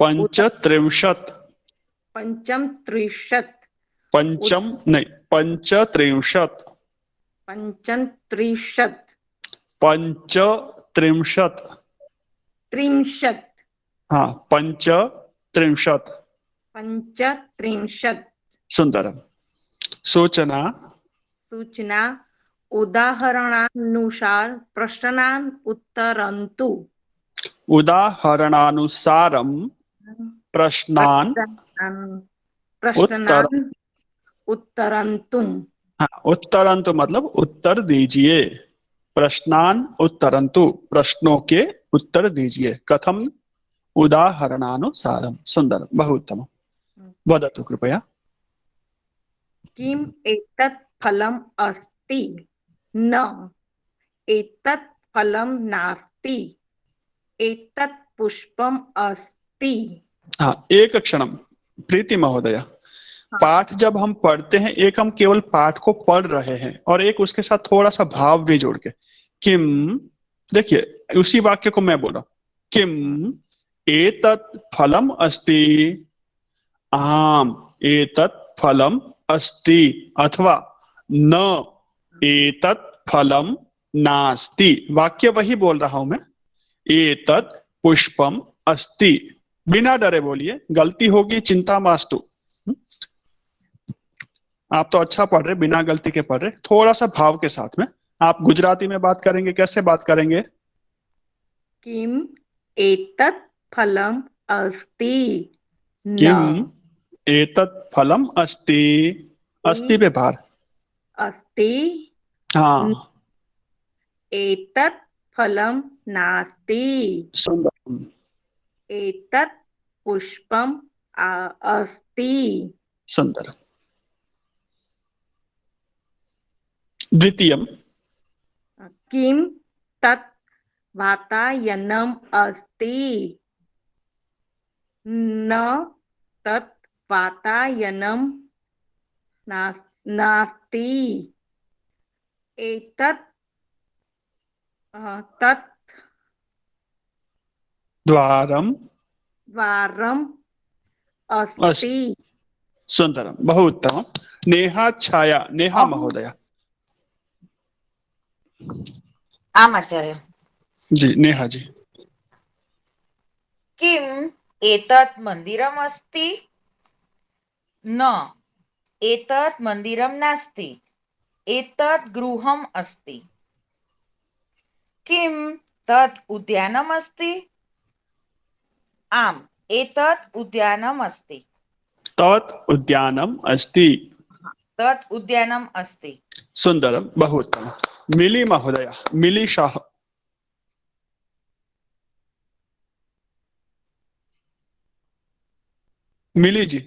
पंचत्रिंशत् पंचम त्रिशत् पंचम नहीं पंचत्रिंशत् पंचत्रिशत् पंचत्रिंशत् त्रिंशत् हाँ पंचत्रिंशत् पंचत्रिंशत् सुंदरम। सूचना सूचना उदाहरणानुसार प्रश्नान् उत्तरन्तु। उदाहरणानुसारम प्रश्नान् उत्तरन्तु। हाँ उत्तरन्तु मतलब उत्तर दीजिए। प्रश्नान् उत्तरन्तु प्रश्नों के उत्तर दीजिए। कथम उदाहरणानुसारम। सुंदर बहु उत्तम। वदतु कृपया। किम एतत् फलम् अस्ति? न एतत् फलं नास्ति। एतत् पुष्पम् अस्ति। हाँ एक क्षणम प्रीति महोदया। पाठ जब हम पढ़ते हैं एक हम केवल पाठ को पढ़ रहे हैं और एक उसके साथ थोड़ा सा भाव भी जोड़ के। किम देखिए उसी वाक्य को मैं बोला किम एतत् फलम अस्ति आम एतत् फलम अस्ति अथवा न एतत् फलम नास्ति। वाक्य वही बोल रहा हूं मैं। एतत् पुष्पम अस्ति। बिना डरे बोलिए, गलती होगी चिंता मास्तु। आप तो अच्छा पढ़ रहे, बिना गलती के पढ़ रहे, थोड़ा सा भाव के साथ में। आप गुजराती में बात करेंगे, कैसे बात करेंगे? किम एतत् फलम अस्ति किम एतत् फलम अस्ति। अस्ति पे भार। अस्ति हाँ एतत् फलम नास्ति। सुंदर। एतत् पुष्पम अस्ति। सुंदर। द्वितीयम् किम तत् वातायनम् अस्ति? न तत् वातायनं नास्ति। एतत् तत् द्वारम् अस्ति। सुंदरम बहु उत्तम। नेहा छाया, नेहा महोदया। आम आचार्य जी नेहा जी। किम एतत् मंदिरम् अस्ति? न एतत् मंदिरं नास्ति। एतत् गृहम् अस्ति। किम तत् उद्यानम् अस्ति? आम एतत् उद्यानम् अस्ति। तत् उद्यानम् अस्ति। तत् उद्यानम् अस्ति। सुंदरम बहु उत्तम। मिली महोदया, मिली शाह। मिली जी।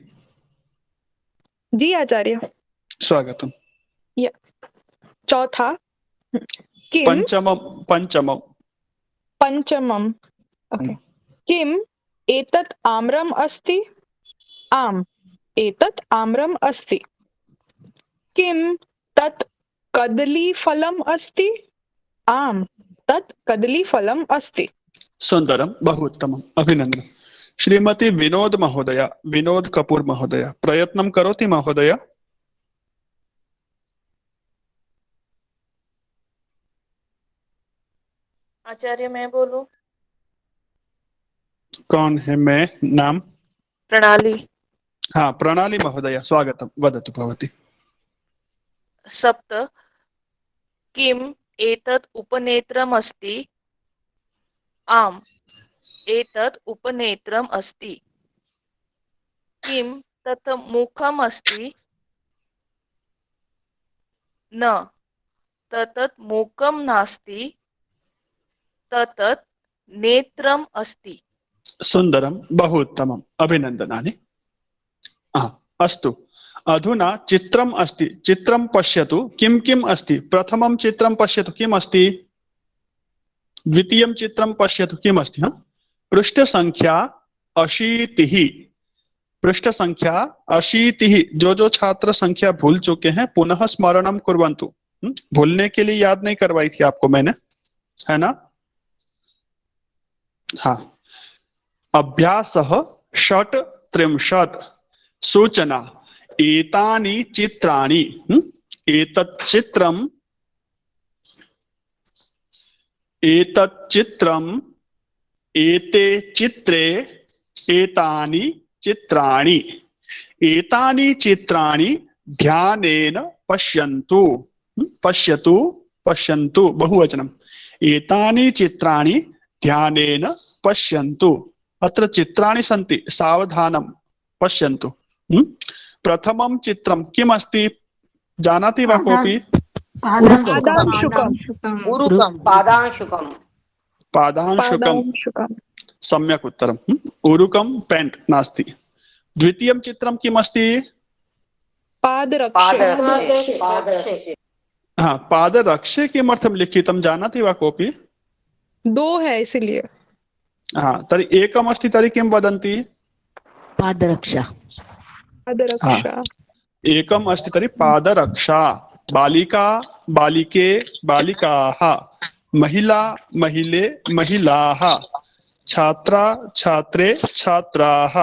जी आचार्य। स्वागतम। चौथा किम पंचमम ओके। किम एतत् आम्रम् अस्ति? आम एतत् आम्रम् अस्ति। किम तत् कदलीफलम् अस्ति? आम तत् कदलीफलम् अस्ति। सुंदरम बहु उत्तमम्। अभिनंदन। श्रीमती विनोद महोदया, विनोद कपूर महोदया, प्रयत्नं करोति महोदया? आचार्य मैं बोलूं? कौन है मैं? नाम? प्रणाली। हाँ प्रणाली महोदया स्वागतम। वदतु भवती। सप्त किम एतत् उपनेत्रम् अस्ति? आम एतत् उपनेत्रम् अस्ति। किम तत् मुखम् अस्ति? न तत् मुखं नास्ति। तत् नेत्रम् अस्ति। सुंदरम बहु उत्तमम्। अभिनंदनानि। अस्तु अधुना चित्रम् अस्ति। चित्रं पश्यतु। किं किम् अस्ति? प्रथमं चित्रं पश्यतु किम् अस्ति? द्वितीयं चित्रं पश्यतु किम् अस्ति? पृष्ठ संख्या 80। पृष्ठ संख्या 80। जो छात्र संख्या भूल चुके हैं पुनः स्मरणं कुर्वन्तु। भूलने के लिए याद नहीं करवाई थी आपको मैंने। है ना? हाँ, अभ्यासः षट् त्रिंशत् सूचना एतानि चित्राणि एतत् चित्रम् एते चित्रे एतानि चित्राणि एतानि चित्राणि ध्यानेन पश्यन्तु पश्यतु पश्यन्तु बहुवचनम् एतानि चित्राणि ध्यानेन पश्यन्तु अत्र चित्राणि सन्ति सावधानं पश्यन्तु प्रथमं चित्रं किम् अस्ति जानाति वा कोऽपि? पादांशुकं सम्यक् उत्तरम् उरुकं पेण्ट् नास्ति। द्वितीयं चित्रं किम् अस्ति? पादरक्षे। हाँ, पादरक्षे किमर्थं लिखितं जानाति वा कोऽपि? 2 है इसीलिए। हाँ, तर्हि एकम् अस्ति तर्हि किं वदन्ति? पादरक्षा। हाँ, एकम् अस्ति तर्हि पादरक्षा। बालिका बालिके बालिकाः महिला महिले महिलाः छात्रा छात्रे छात्राः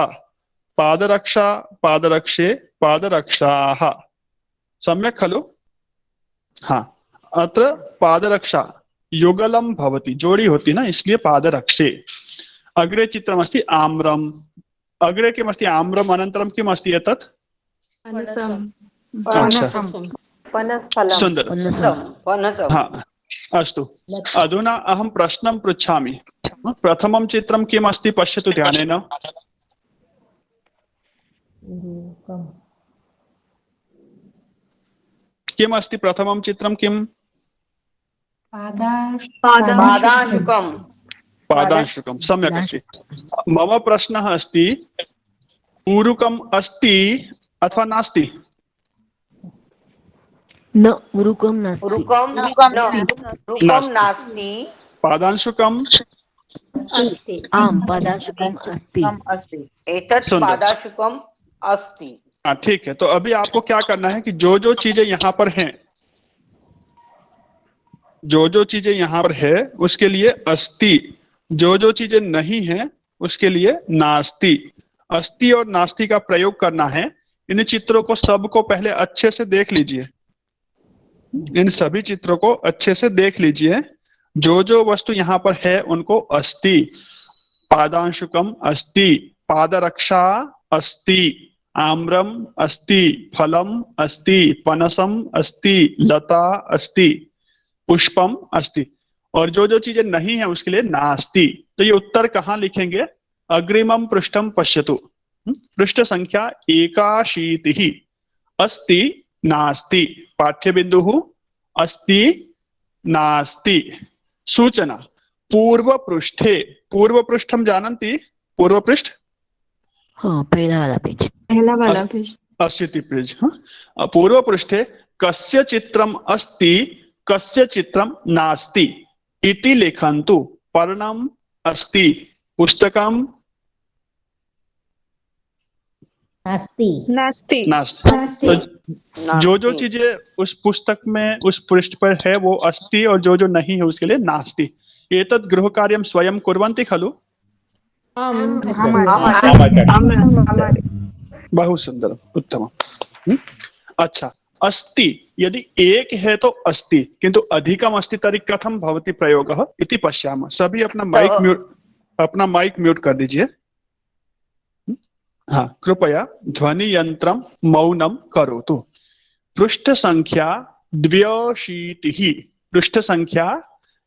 पादरक्षा पादरक्षे पादरक्षाः सम्यक् खलु? हाँ, अत्र पादरक्षा युगलं भवति जोड़ी होती ना इसलिए पादरक्षे। अग्रे चित्रमस्ति आम्रम् अग्रे किमस्ति आम्रम् अनन्तरं किमस्ति एतत्? सुन्दरं। हाँ, अस्तु अधुना अहं प्रश्नं पृच्छामि। प्रथमं चित्रं किम् अस्ति पश्यतु ध्यानेन। किम् अस्ति प्रथमं चित्रं किम्? पादांशुकं सम्यक् अस्ति। मम प्रश्नः अस्ति ऊरुकम् अस्ति अथवा नास्ति? न उरुकं नास्ति। पादांशुकम् आम् पादांशुकम् अस्ति। एतत् पादांशुकम् अस्ति। हाँ ठीक है, तो अभी आपको क्या करना है कि जो जो चीजें यहाँ पर हैं उसके लिए अस्ति, जो जो चीजें नहीं हैं उसके लिए नास्ति। अस्ति और नास्ति का प्रयोग करना है। इन चित्रों को सबको पहले अच्छे से देख लीजिए, इन सभी चित्रों को अच्छे से देख लीजिए। जो जो वस्तु यहाँ पर है उनको अस्ति, पादांशुकम अस्ति, पादरक्षा अस्ति, आम्रम अस्ति, फलम अस्ति, पनसम अस्ति, लता अस्ति, पुष्पम अस्ति। और जो जो चीजें नहीं है उसके लिए नास्ति। तो ये उत्तर कहाँ लिखेंगे? अग्रिमम पृष्ठम पश्यतु, पृष्ठ संख्या 81 अस्ति नास्ति, पाठ्य बिंदु अस्ति नास्ति। सूचना पूर्व पृष्ठे, पूर्व पृष्ठम जानन्ति? पूर्व पृष्ठ हाँ, पहला वाला पेज 80 पेज। हाँ, पूर्व पृष्ठे कस्य चित्रम अस्ति कस्य चित्रम नास्ति इति लिखन्तु। पर्णम अस्ति, पुस्तकम नास्ति। तो जो जो चीजें उस पुस्तक में उस पृष्ठ पर है वो अस्ति और जो जो नहीं है उसके लिए नास्ति। एतत् गृह कार्यं स्वयं कुर्वन्ति खलु? बहु सुंदर, उत्तम। अच्छा, अस्ति यदि एक है तो अस्ति, किंतु अधिकम अस्ति तर्हि कथं भवति प्रयोगः इति पश्यामः। सभी अपना माइक म्यूट कर दीजिए। हाँ, कृपया ध्वनि यंत्रम मौनम करोतु। पृष्ठ संख्या 82, पृष्ठ संख्या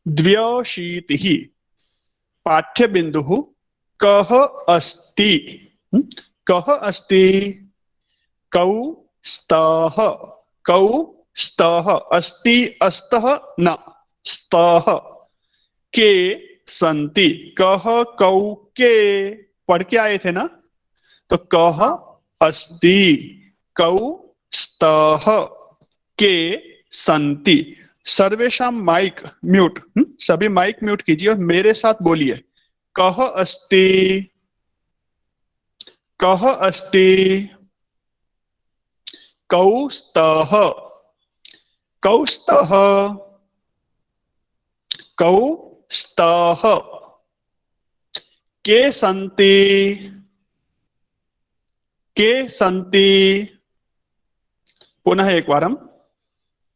82, पाठ्य बिंदु कः अस्ति। कः अस्ति? कौ स्तः, कौ स्तः, अस्ति अस्तः न, स्तः। के संति, कः कौ के पढ़ के आए थे ना, तो कः अस्ति, कौ स्तः, के संति। सर्वेषां माइक म्यूट, सभी माइक म्यूट कीजिए और मेरे साथ बोलिए। कः अस्ति, कः अस्ति, कौ स्तः, कौ स्तः, कौ स्तः के सन्ति पुनः एकवारं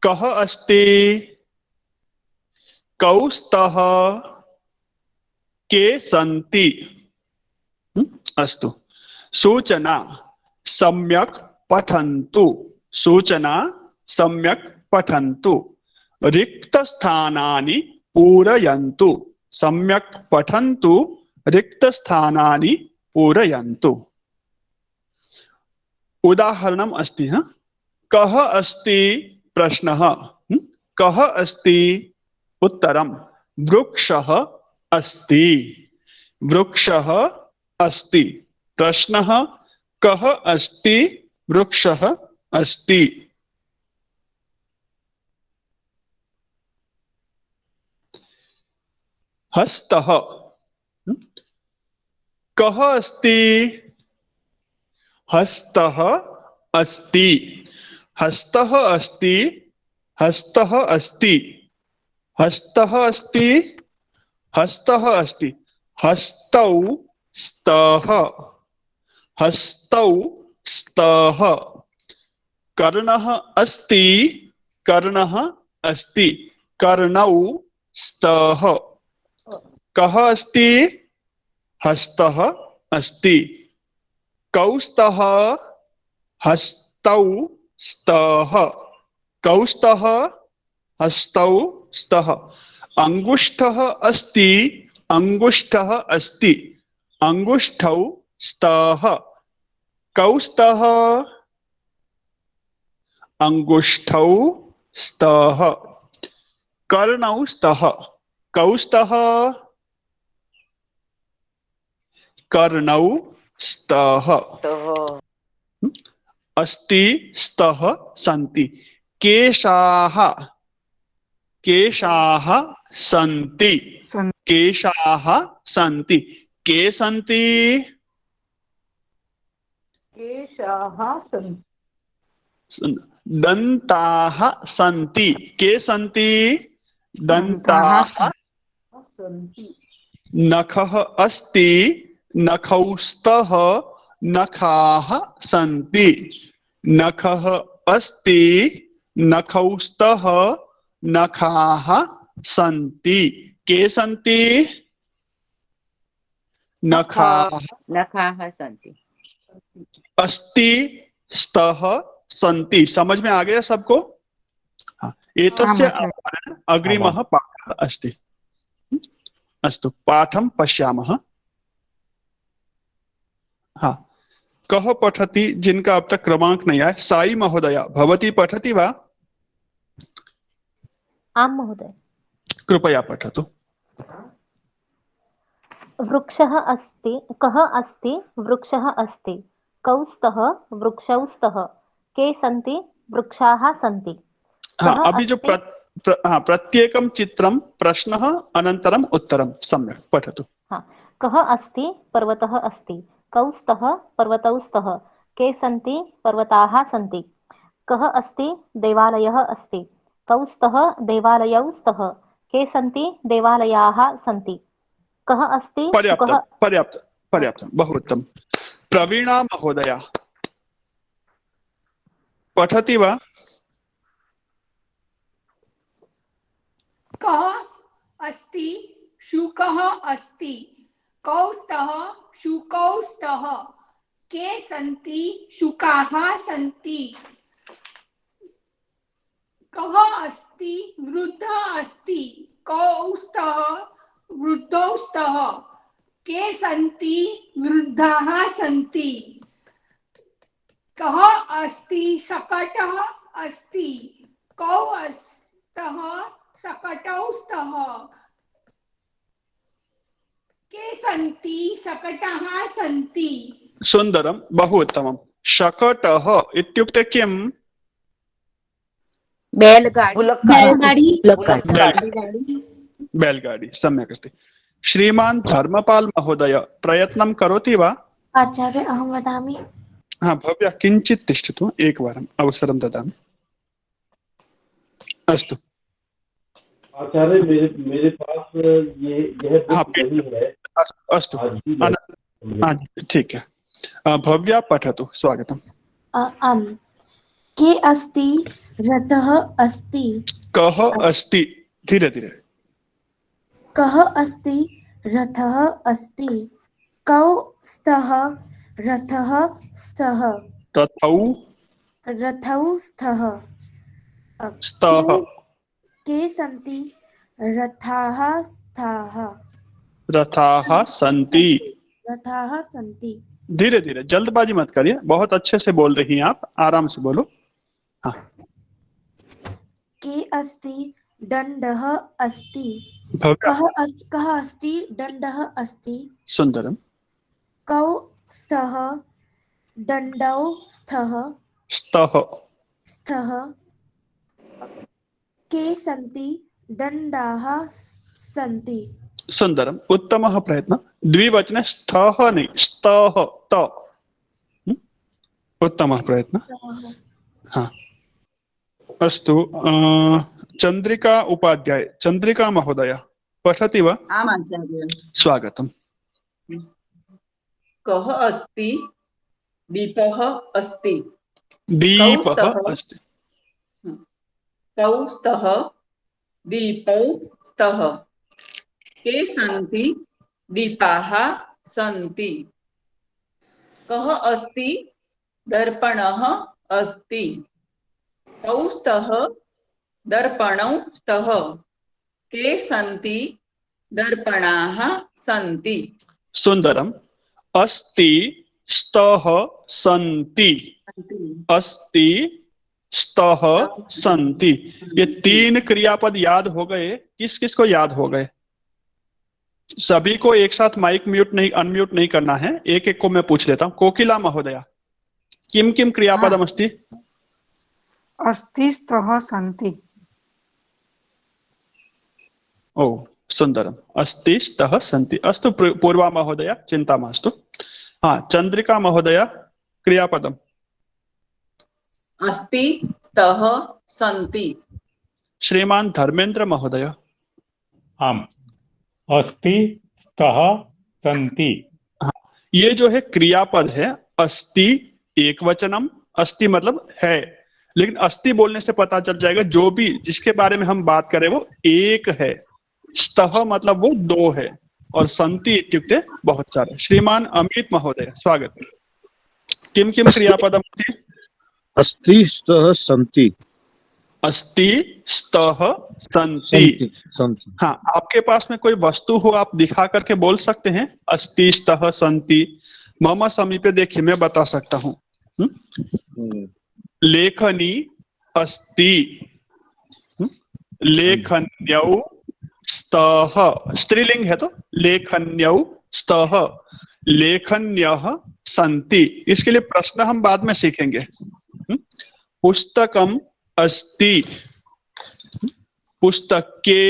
कः अस्ति कौ स्तः के सन्ति। अस्तु सूचना सम्यक् पठन्तु सूचना सम्यक् पठन्तु रिक्तस्थानानि पूरयन्तु सम्यक् पठन्तु रिक्तस्थानानि पूरयन्तु। उदाहरणम् अस्ति कः अस्ति प्रश्नः कः अस्ति उत्तरं वृक्षः अस्ति वृक्षः अस्ति प्रश्नः कः अस्ति वृक्षः अस्ति। हस्तः कः अस्ति हस्तः अस्ति हस्तः अस्ति हस्तः अस्ति हस्तः अस्ति हस्तः अस्ति हस्तौ स्तः हस्तौ स्तः कर्णः अस्ति कर्णः अस्ति कर्णौ स्तः कः अस्ति हस्तः अस्ति कौस्तः हस्तौ स्तः कौस्तः हस्तौ स्तः अंगुष्ठः अस्ति अंगुष्ठः अस्ति अंगुष्ठौ स्तः कौस्तः अंगुष्ठौ स्तः कर्णौ स्तः कौस्तः कर्णौ स्तः अस्ति स्तः सन्ति केशाः केशाः सन्ति केशाः सन्ति के सन्ति केशाः सन्ति दन्ताः सन्ति के सन्ति दन्ताः सन्ति नखः अस्ति नखौ स्तः नखाः सन्ति नखः अस्ति नखौ स्तः नखाः सन्ति के सन्ति नखाः सन्ति अस्ति स्तः सन्ति। समझ में आ गया सबको? हाँ, एतस्य अग्रिमः पाठः अस्ति। अस्तु पाठं पश्यामः। हाँ कः पठति जिनका अब तक क्रमांक नहीं आया? साई महोदया भवती पठति वा? आम महोदय। कृपया पठतु। वृक्षः अस्ति कः अस्ति वृक्षः अस्ति कौ स्तः वृक्षौ स्तः के सन्ति वृक्षाः सन्ति। हाँ अभी जो प्रत्येकं चित्रं प्रश्नः अनन्तरम् उत्तरं सम्यक् पठतु। हाँ कः अस्ति पर्वतः अस्ति कौ स्तः पर्वतौ स्तः के सन्ति पर्वताः सन्ति। कः अस्ति देवालयः अस्ति कौ स्तः देवालयौ स्तः के सन्ति देवालयाः सन्ति। कः अस्ति पर्याप्तं बहु उत्तमं। प्रवीणा महोदया पठति वा? कः अस्ति शुकः अस्ति कौ स्तः शुकौ स्तः के सन्ति शुकाः सन्ति। कः अस्ति वृद्धः अस्ति कौ स्तः वृद्धौ स्तः के सन्ति वृद्धाः सन्ति। कः अस्ति शकटः अस्ति कौ स्तः शकटौ स्तः के सन्ति शकटाः सन्ति। सुन्दरं बहु उत्तमं। शकटः इत्युक्ते किम्? बैलगाड़ी सम्यक् अस्ति। श्रीमान् धर्मपाल महोदय प्रयत्नं करोति वा? आचार्य अहं वदामि। हाँ भव्या किञ्चित् तिष्ठतु एकवारम् अवसरं ददामि। अस्तु आचार्य मेरे पास यह बुक नहीं है। अस्तु ठीक है। भव्या पठतु। स्वागतम्। आम्। के अस्ति रथः अस्ति। कः अस्ति? धीरे धीरे। कः अस्ति रथः अस्ति। कौ स्तः रथः स्तः। रथौ स्तः। के सन्ति रथाः स्तः। रथाः सन्ति। रथाः सन्ति। धीरे धीरे, जल्दबाजी मत करिए। बहुत अच्छे से बोल रही हैं आप, आराम से बोलो। हाँ। के अस्ति दण्डः अस्ति। भव्या। कः अस्ति दण्डः अस्ति। सुन्दरम्। कौ स्तः दण्डौ स्तः। स्तः। के सन्ति दण्डाः सन्ति। सुन्दरम्। उत्तमः प्रयत्न। द्विवचने स्थः नहीं, स्तः त। उत्तमः प्रयत्न। हाँ। अस्तु। चन्द्रिका उपाध्याय, चन्द्रिका महोदय पठति वा? आम् आचार्य। स्वागतम्। कः अस्ति दीपः अस्ति। दीपः अस्ति। कौ स्तः दीपौ स्तः। के सन्ति दीपाः सन्ति। कः अस्ति दर्पणः अस्ति। कौ स्तः दर्पणौ स्तः। के सन्ति दर्पणाः सन्ति। सुन्दरम्। अस्ति स्तः सन्ति। अस्ति स्तः सन्ति। ये 3 क्रियापद याद हो गए। किस किस को याद हो गए? सभी को एक साथ माइक म्यूट नहीं, अनम्यूट नहीं करना है। एक एक को मैं पूछ लेता हूँ। कोकिला महोदया, किम किम क्रियापदम् अस्ति? अस्ति स्तः सन्ति। ओ सुन्दरम्। अस्ति स्तः सन्ति। अस्तु पूर्वा महोदया, चिन्ता मास्तु। हाँ, चन्द्रिका महोदया, क्रियापदम्। अस्ति स्तः सन्ति। श्रीमान धर्मेंद्र महोदय। आम्। अस्ति स्तः सन्ति। हाँ, ये जो है क्रियापद है। अस्ति एक वचनम, अस्ति मतलब है, लेकिन अस्ति बोलने से पता चल जाएगा जो भी जिसके बारे में हम बात करें वो एक है। स्तः मतलब वो 2 है, और सन्ति इत्युक्ते बहुत सारे। श्रीमान अमित महोदय स्वागत। किम किम क्रियापदम् अस्ति? अस्ति स्तः सन्ति। अस्ति स्तः सन्ति। हाँ, आपके पास में कोई वस्तु हो आप दिखा करके बोल सकते हैं। अस्ति स्तः सन्ति। मम समीपे देखिए, मैं बता सकता हूँ। लेखनी अस्ति। लेखन्यौ स्तः। स्त्रीलिंग है तो लेखन्यौ स्तः। लेखन्यः सन्ति। इसके लिए प्रश्न हम बाद में सीखेंगे। पुस्तकम अस्ति। पुस्तके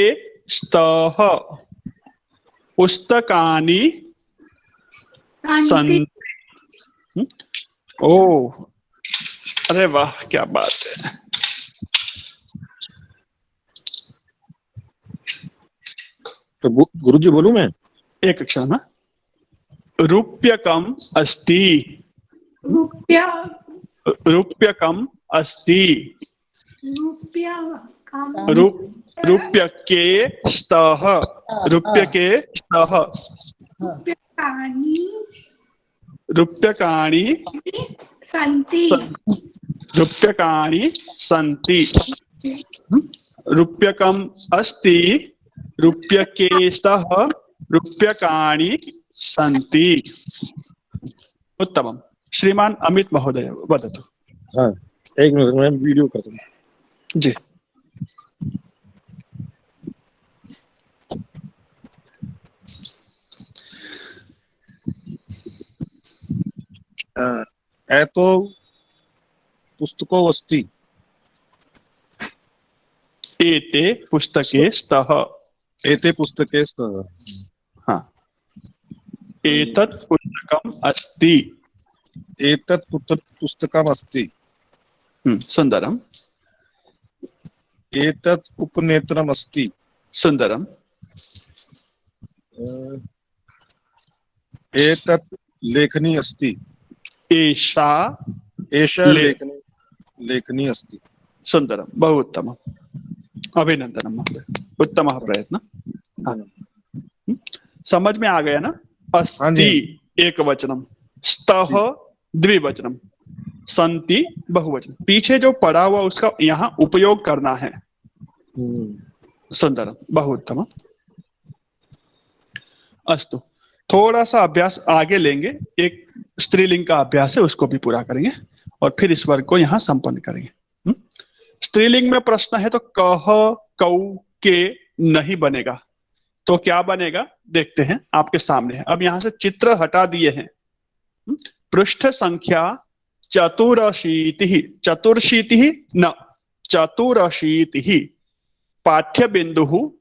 स्तः। पुस्तकानि सन्ति। ओ अरे वाह, क्या बात है। तो गुरुजी बोलूं मैं? एक क्षण। रूप्यकम अस्ति। रूप्यकम अस्ति। रूप्यके स्तः। रूप्यके स्तः। रूप्यकाणि सन्ति। रूप्यकाणि सन्ति। रूप्यकम अस्ति। रूप्यके स्तः। रूप्यकाणि सन्ति। उत्तमम्। श्रीमान अमित महोदय वदतु। हाँ, एक मिनट में वीडियो करता हूँ। जी। एतो पुस्तको अस्ति। एते पुस्तके स्तः। एते पुस्तके स्तः। हाँ। एतत् पुस्तकम् अस्ति। एतत् पुस्तकम् अस्ति। सुन्दरम्। एतत् उपनेत्रम् अस्ति। सुंदरम। एतत् लेखनी अस्ति। एषा एषा लेखनी अस्ति। सुंदरम, बहु उत्तम, अभिनंदनम महोदय, उत्तमः प्रयत्न। समझ में आ गया ना? अस्ति एक वचनम, स्तः द्विवचनम, संति बहुवचन। पीछे जो पढ़ा हुआ उसका यहाँ उपयोग करना है। सुंदरम, बहु उत्तम। अस्तु, थोड़ा सा अभ्यास आगे लेंगे, एक स्त्रीलिंग का अभ्यास है उसको भी पूरा करेंगे और फिर इस वर्ग को यहाँ संपन्न करेंगे। स्त्रीलिंग में प्रश्न है तो कह, कौ, के नहीं बनेगा, तो क्या बनेगा देखते हैं, आपके सामने है। अब यहां से चित्र हटा दिए हैं। पृष्ठ संख्या 84, 84 न 84, पाठ्य बिंदु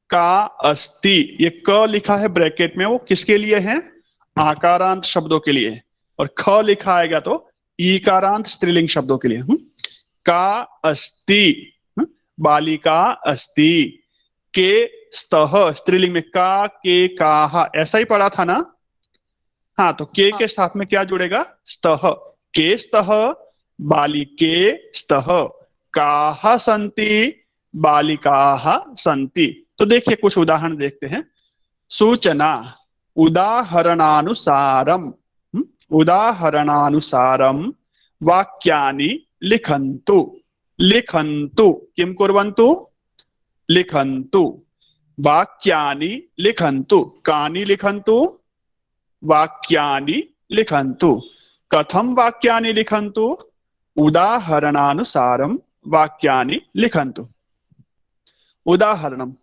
का अस्ति, ये क लिखा है ब्रैकेट में, वो किसके लिए है? आकारांत शब्दों के लिए। और ख लिखा आएगा तो ईकारांत स्त्रीलिंग शब्दों के लिए। का अस्ति, बालिका अस्ति। के स्तः, स्त्रीलिंग में का, के, काहा, ऐसा ही पढ़ा था ना? हाँ, तो के साथ में क्या जुड़ेगा? स्तः। के स्तः बालिके स्तः, काहा संति बालिकाः संति। तो देखिए कुछ उदाहरण देखते हैं। सूचना, उदाहरणानुसारम, उदाहरणानुसारम वाक्यानि लिखन्तु। लिखन्तु, किम कुर्वन्तु? लिखन्तु। वाक्यानि लिखन्तु, कानि लिखन्तु? वाक्यानि लिखन्तु। कथम वाक्यानि लिखन्तु? उदाहरणानुसारम वाक्यानि लिखन्तु। उदाहरणम,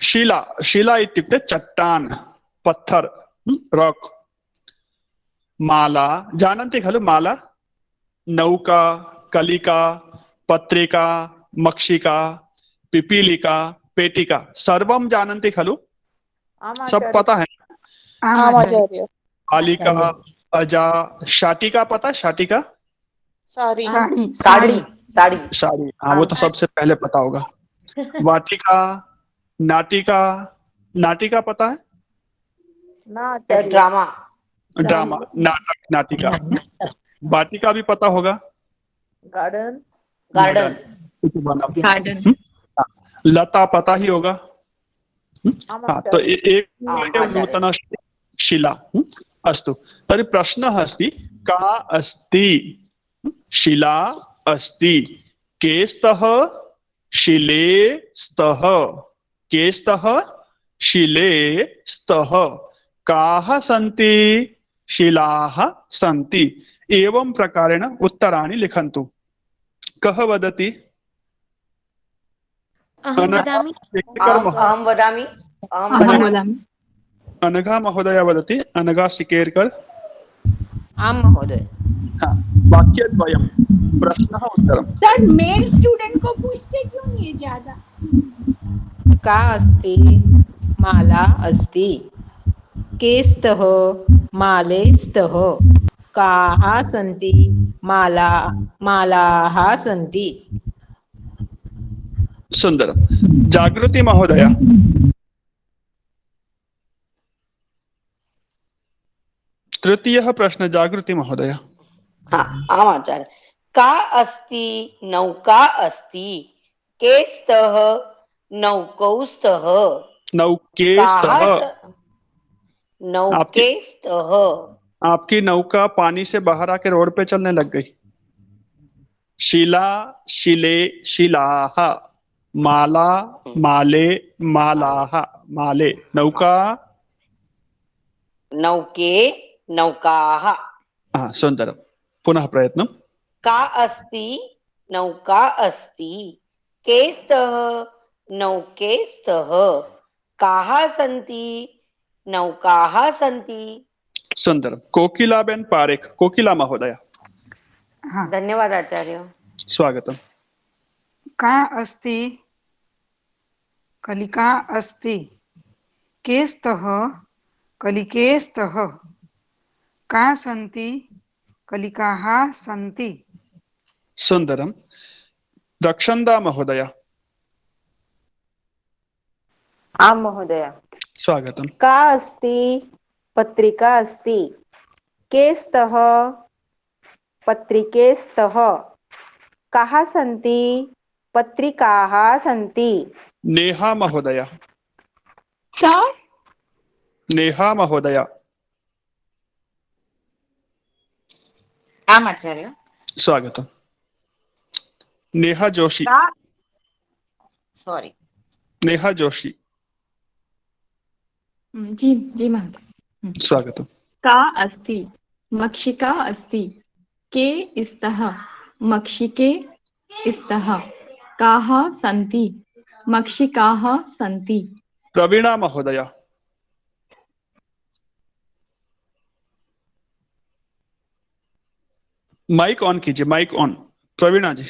शिला, शिला इत्युक्ते चट्टान, पत्थर, रॉक। माला, जानन्ति खलु? माला, नौका, कलिका, पत्रिका, मक्षिका, पिपीलिका, पेटिका, सर्वम जानन्ति खलु? सब पता है? बालिका, अजा, शाटिका पता? शाटिका, साड़ी, साड़ी, साड़ी, साड़ी, हाँ वो तो सबसे पहले पता होगा। वाटिका, नाटिका, नाटिका पता है? ड्रामा, ड्रामा, नाटक, नाटिका। वाटिका भी पता होगा? Garden, garden, garden. लता पता ही होगा। हाँ, तो एक नूतन शिला। अस्तु, तर्हि प्रश्नः अस्ति का अस्ति? शिला अस्ति। के स्तः? शिले स्तः। के स्तः? शिले स्तः। काः सन्ति? शिलाः सन्ति। एवं प्रकारेण उत्तराणि लिखन्तु। कः वदति? अहं वदामि। अहं वदामि। अनघा महोदया वदति। अनघा सिकेरकर। आं महोदय। हाँ, वाक्यद्वयं, प्रश्नः उत्तरम्। सर मेल स्टूडेंट को पूछते क्यों नहीं ज्यादा? का अस्ति? माला अस्ति। के स्तः? माले स्तः। काः सन्ति? मालाः सन्ति। सुंदरम। जागृति महोदया। तृतीयः प्रश्न, जागृति महोदया। हाँ, आम् आचार्य। का अस्ति? नौका अस्ति। के स्तः? नौकौ स्तः। नौके स्तः। नौके स्तः। आपकी नौका पानी से बाहर आके रोड पे चलने लग गई। शिला, शिले, शिलाः। माला, माले, मालाः, माले। नौका, नौके, नौकाः। हाँ, सुंदरम। पुनः प्रयत्नम्। का अस्ति? नौका अस्ति। के स्तः? नौके स्तः। काः सन्ति? नौकाः सन्ति। सुंदरम। कोकिलाबेन पारेख, कोकिला महोदया। धन्यवाद आचार्य। स्वागतम। का अस्ति? कलिका अस्ति। के स्तः? कलिके स्तः। का सन्ति? कलिकाः सन्ति। सुंदरम। दक्षन्दा महोदया। आं महोदय। स्वागतम। का अस्ति? पत्रिका अस्ति। के स्तः? पत्रिके स्तः। काः सन्ति? पत्रिकाः सन्ति। नेहा महोदय। सर नेहा महोदय। आम् आचार्य। स्वागतम। नेहा जोशी। सॉरी। नेहा जोशी। जी जी महोदय। स्वागतम। का अस्ति? मक्षिका अस्ति। के स्तः? मक्षिके स्तः। काः सन्ति? मक्षिकाः सन्ति। प्रवीणा महोदय। माइक ऑन कीजिए, माइक ऑन। प्रवीणा जी।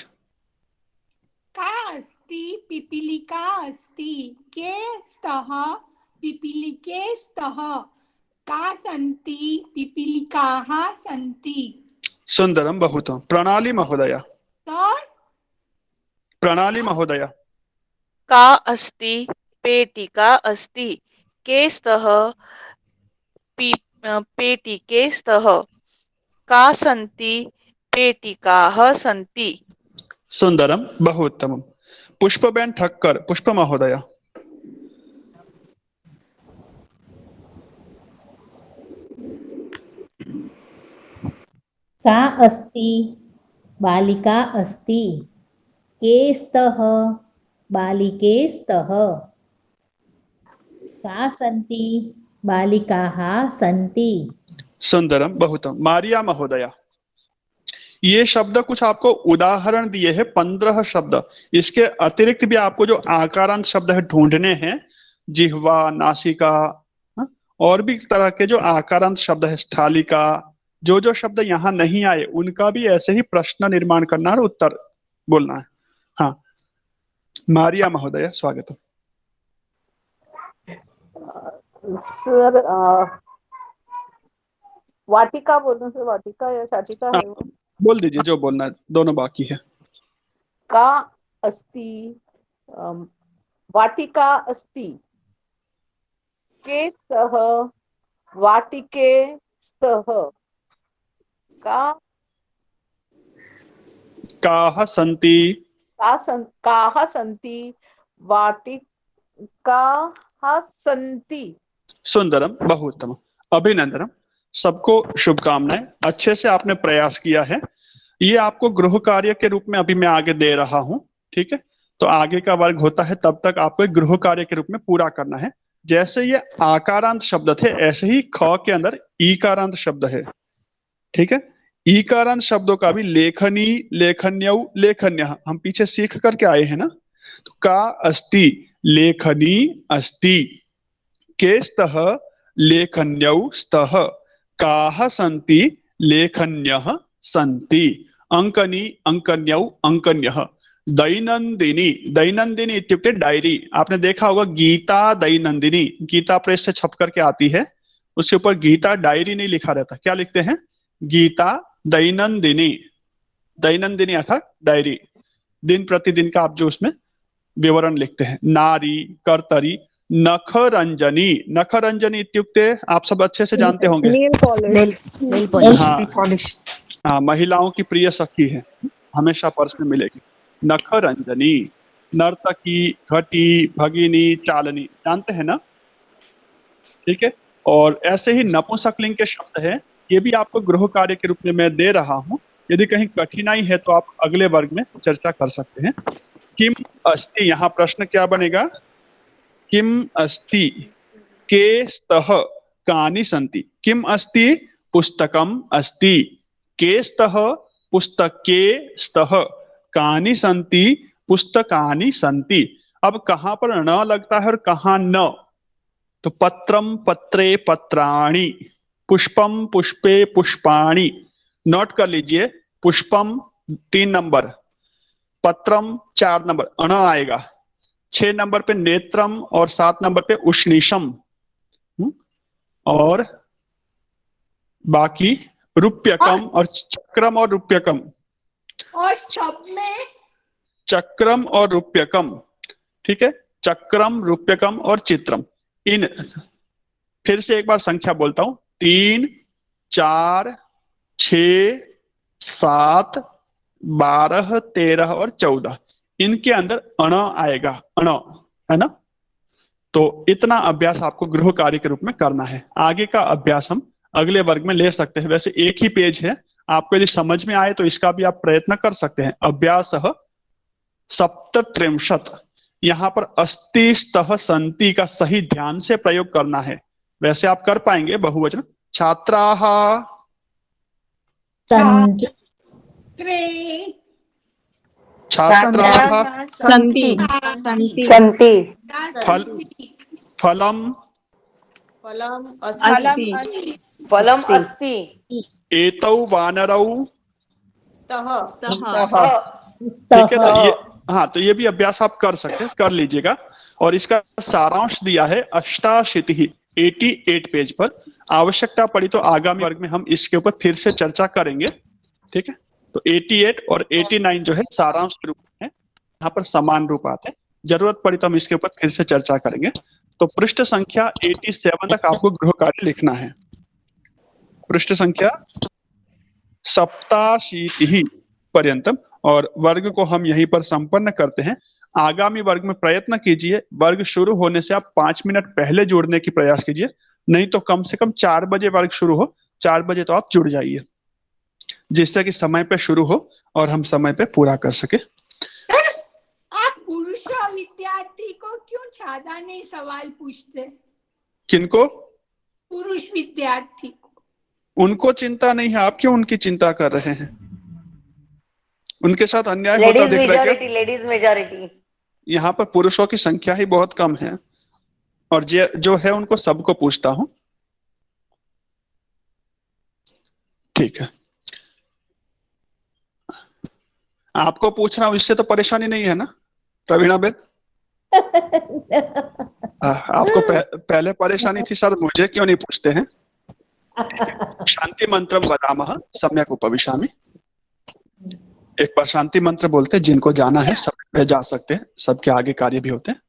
का अस्ति? पिपीलिका अस्ति। के स्तः? पिपीलिके स्तः। का सन्ति? पिपीलिकाः सन्ति। सुंदरम बहुत। प्रणाली महोदय। सर प्रणाली महोदय। का अस्ति? पेटिका अस्ति। के स्तः? पेटिके स्तः। का सन्ति? पेटिकाः सन्ति। सुंदरम बहुत्तमम। पुष्पबेन ठक्कर। पुष्प महोदय। का अस्ति? बालिका अस्ति। के स्तः? बालिके स्तः। का सन्ति? बालिकाः सन्ति। सुंदरम बहुतम। मारिया महोदया। ये शब्द कुछ आपको उदाहरण दिए हैं, 15 शब्द। इसके अतिरिक्त भी आपको जो आकारांत शब्द है ढूंढने हैं, जिह्वा, नासिका, और भी तरह के जो आकारांत शब्द है, स्थालिका, जो शब्द यहाँ नहीं आए उनका भी ऐसे ही प्रश्न निर्माण करना और उत्तर बोलना है। हाँ, मारिया महोदय स्वागत। सर वाटिका बोलूं सर? वाटिका या शाटिका है वो? बोल दीजिए जो बोलना है, दोनों बाकी है। का अस्ति? वाटिका अस्ति। के स्तः? वाटिके स्तः। काः सन्ति? काः सन्ति? वाटिकाः सन्ति। सुंदरम बहुत्तम। अभिनंदनम। सबको शुभकामनाएं। अच्छे से आपने प्रयास किया है। ये आपको गृह कार्य के रूप में अभी मैं आगे दे रहा हूं, ठीक है? तो आगे का वर्ग होता है तब तक आपको एक गृह कार्य के रूप में पूरा करना है। जैसे ये आकारांत शब्द थे, ऐसे ही ख के अंदर ईकारांत शब्द है, ठीक है? ईकारांत शब्दों का भी लेखनी, लेखन्यौ, लेखन्यः हम पीछे सीख करके आए हैं ना। तो का अस्ति? लेखनी अस्ति। के स्तः? लेखन्यौ स्तः। काः सन्ति? लेखन्यः सन्ति। अंकनी, अंकन्यौ, अंकन्यः। दैनंदिनी, दैनंदिनी इत्युक्ते डायरी। आपने देखा होगा गीता दैनंदिनी, गीता प्रेस से छप करके आती है, उसके ऊपर गीता डायरी नहीं लिखा रहता, क्या लिखते हैं? गीता दैनंदिनी। दैनंदिनी अर्थात डायरी, दिन प्रतिदिन का आप जो उसमें विवरण लिखते हैं। नारी, कर्तरी। नखरंजनी, नखरंजनी इत्युक्ते आप सब अच्छे से जानते होंगे, नेल पॉलिश। हाँ, महिलाओं की प्रिय सखी है, हमेशा पर्स में मिलेगी। नखरंजनी। नर्तकी, घटी, भगिनी, चालनी, जानते हैं ना, ठीक है? और ऐसे ही नपुंसकलिंग के शब्द है, ये भी आपको गृह कार्य के रूप में मैं दे रहा हूँ। यदि कहीं कठिनाई है तो आप अगले वर्ग में चर्चा कर सकते हैं। किम अस्ति, यहाँ प्रश्न क्या बनेगा? किम अस्ति? के स्तः? कानि सन्ति। किम अस्ति? पुस्तकम अस्ति। के स्तः? पुस्तके स्तः। कानि सन्ति? पुस्तकानि सन्ति। अब कहाँ पर न लगता है और कहाँ न? तो पत्रम, पत्रे, पत्राणि। पुष्पम, पुष्पे, पुष्पाणि। नोट कर लीजिए, पुष्पम 3 नंबर, पत्रम 4 नंबर, अण आएगा। 6 नंबर पे नेत्रम और 7 नंबर पे उष्णीशम, और बाकी रुप्यकम और चक्रम और रुप्यकम। और सब में चक्रम और रुप्यकम, ठीक है? चक्रम, रूप्यकम और चित्रम। इन फिर से एक बार संख्या बोलता हूं, 3, 4, 6, 7, 12, 13 और 14, इनके अंदर अण आएगा, अण, है ना। तो इतना अभ्यास आपको गृह कार्य के रूप में करना है। आगे का अभ्यास हम अगले वर्ग में ले सकते हैं। वैसे एक ही पेज है, आपको यदि समझ में आए तो इसका भी आप प्रयत्न कर सकते हैं। अभ्यास 37, यहाँ पर अस्ति, स्तः, सन्ति का सही ध्यान से प्रयोग करना है। वैसे आप कर पाएंगे बहुवचन, छात्राः, छात्राः, सन्ति फलम, फलम अस्ति एतौ वानरौ, ठीक है। तो ये, हाँ, तो ये भी अभ्यास आप कर सकते हैं, कर लीजिएगा। और इसका सारांश दिया है 88 पेज पर। आवश्यकता पड़ी तो आगामी वर्ग में हम इसके ऊपर फिर से चर्चा करेंगे, ठीक है। तो 88 और 89 जो है सारांश के रूप में, यहाँ पर समान रूप आते हैं। जरूरत पड़ी तो हम इसके ऊपर फिर से चर्चा करेंगे। तो पृष्ठ संख्या 87 तक आपको गृह कार्य लिखना है। पृष्ठ संख्या 87 पर्यंतम, और वर्ग को हम यहीं पर संपन्न करते हैं। आगामी वर्ग में प्रयत्न कीजिए, वर्ग शुरू होने से आप 5 मिनट पहले जुड़ने की प्रयास कीजिए, नहीं तो कम से कम 4 बजे वर्ग शुरू हो, 4 बजे तो आप जुड़ जाइए, जिससे कि समय पे शुरू हो और हम समय पे पूरा कर सके। आप पुरुष विद्यार्थी को क्यों ज्यादा नहीं सवाल पूछते? किनको? पुरुष विद्यार्थी को। उनको चिंता नहीं है, आप क्यों उनकी चिंता कर रहे हैं? उनके साथ अन्याय होता दिख रहा है। Ladies majority. यहाँ पर पुरुषों की संख्या ही बहुत कम है, और जो है उनको सबको पूछता हूं, ठीक है। आपको पूछ रहा हूं, इससे तो परेशानी नहीं है ना प्रवीणा बेन? आपको पहले परेशानी थी, सर मुझे क्यों नहीं पूछते हैं। शांति मंत्रम वदामः सम्यक उपविशामि। एक बार शांति मंत्र बोलते हैं, जिनको जाना है सब जा सकते हैं, सबके आगे कार्य भी होते हैं।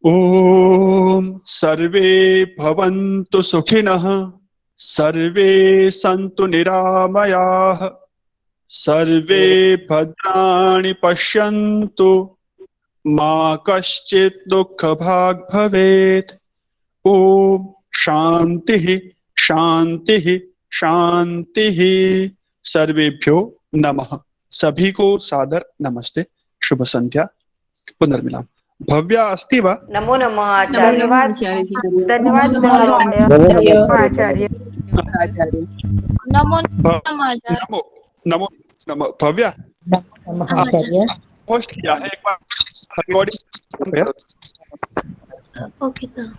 ओम सर्वे भवन्तु सुखिनः, सर्वे सन्तु निरामयाः, सर्वे भद्राणि पश्यन्तु, मा कश्चित् दुःखभाग् भवेत्। ओम शांतिः शांतिः शांतिः। सर्वेभ्यो नमः। सभी को सादर नमस्ते, शुभ संध्या, पुनर्मिलाम। भव्या अस्ति वा? नमो नमः आचार्य। धन्यवाद आचार्य। नमो नमो नमो नमो। भव्या आचार्य। पोस्ट किया है एक बार। Okay sir.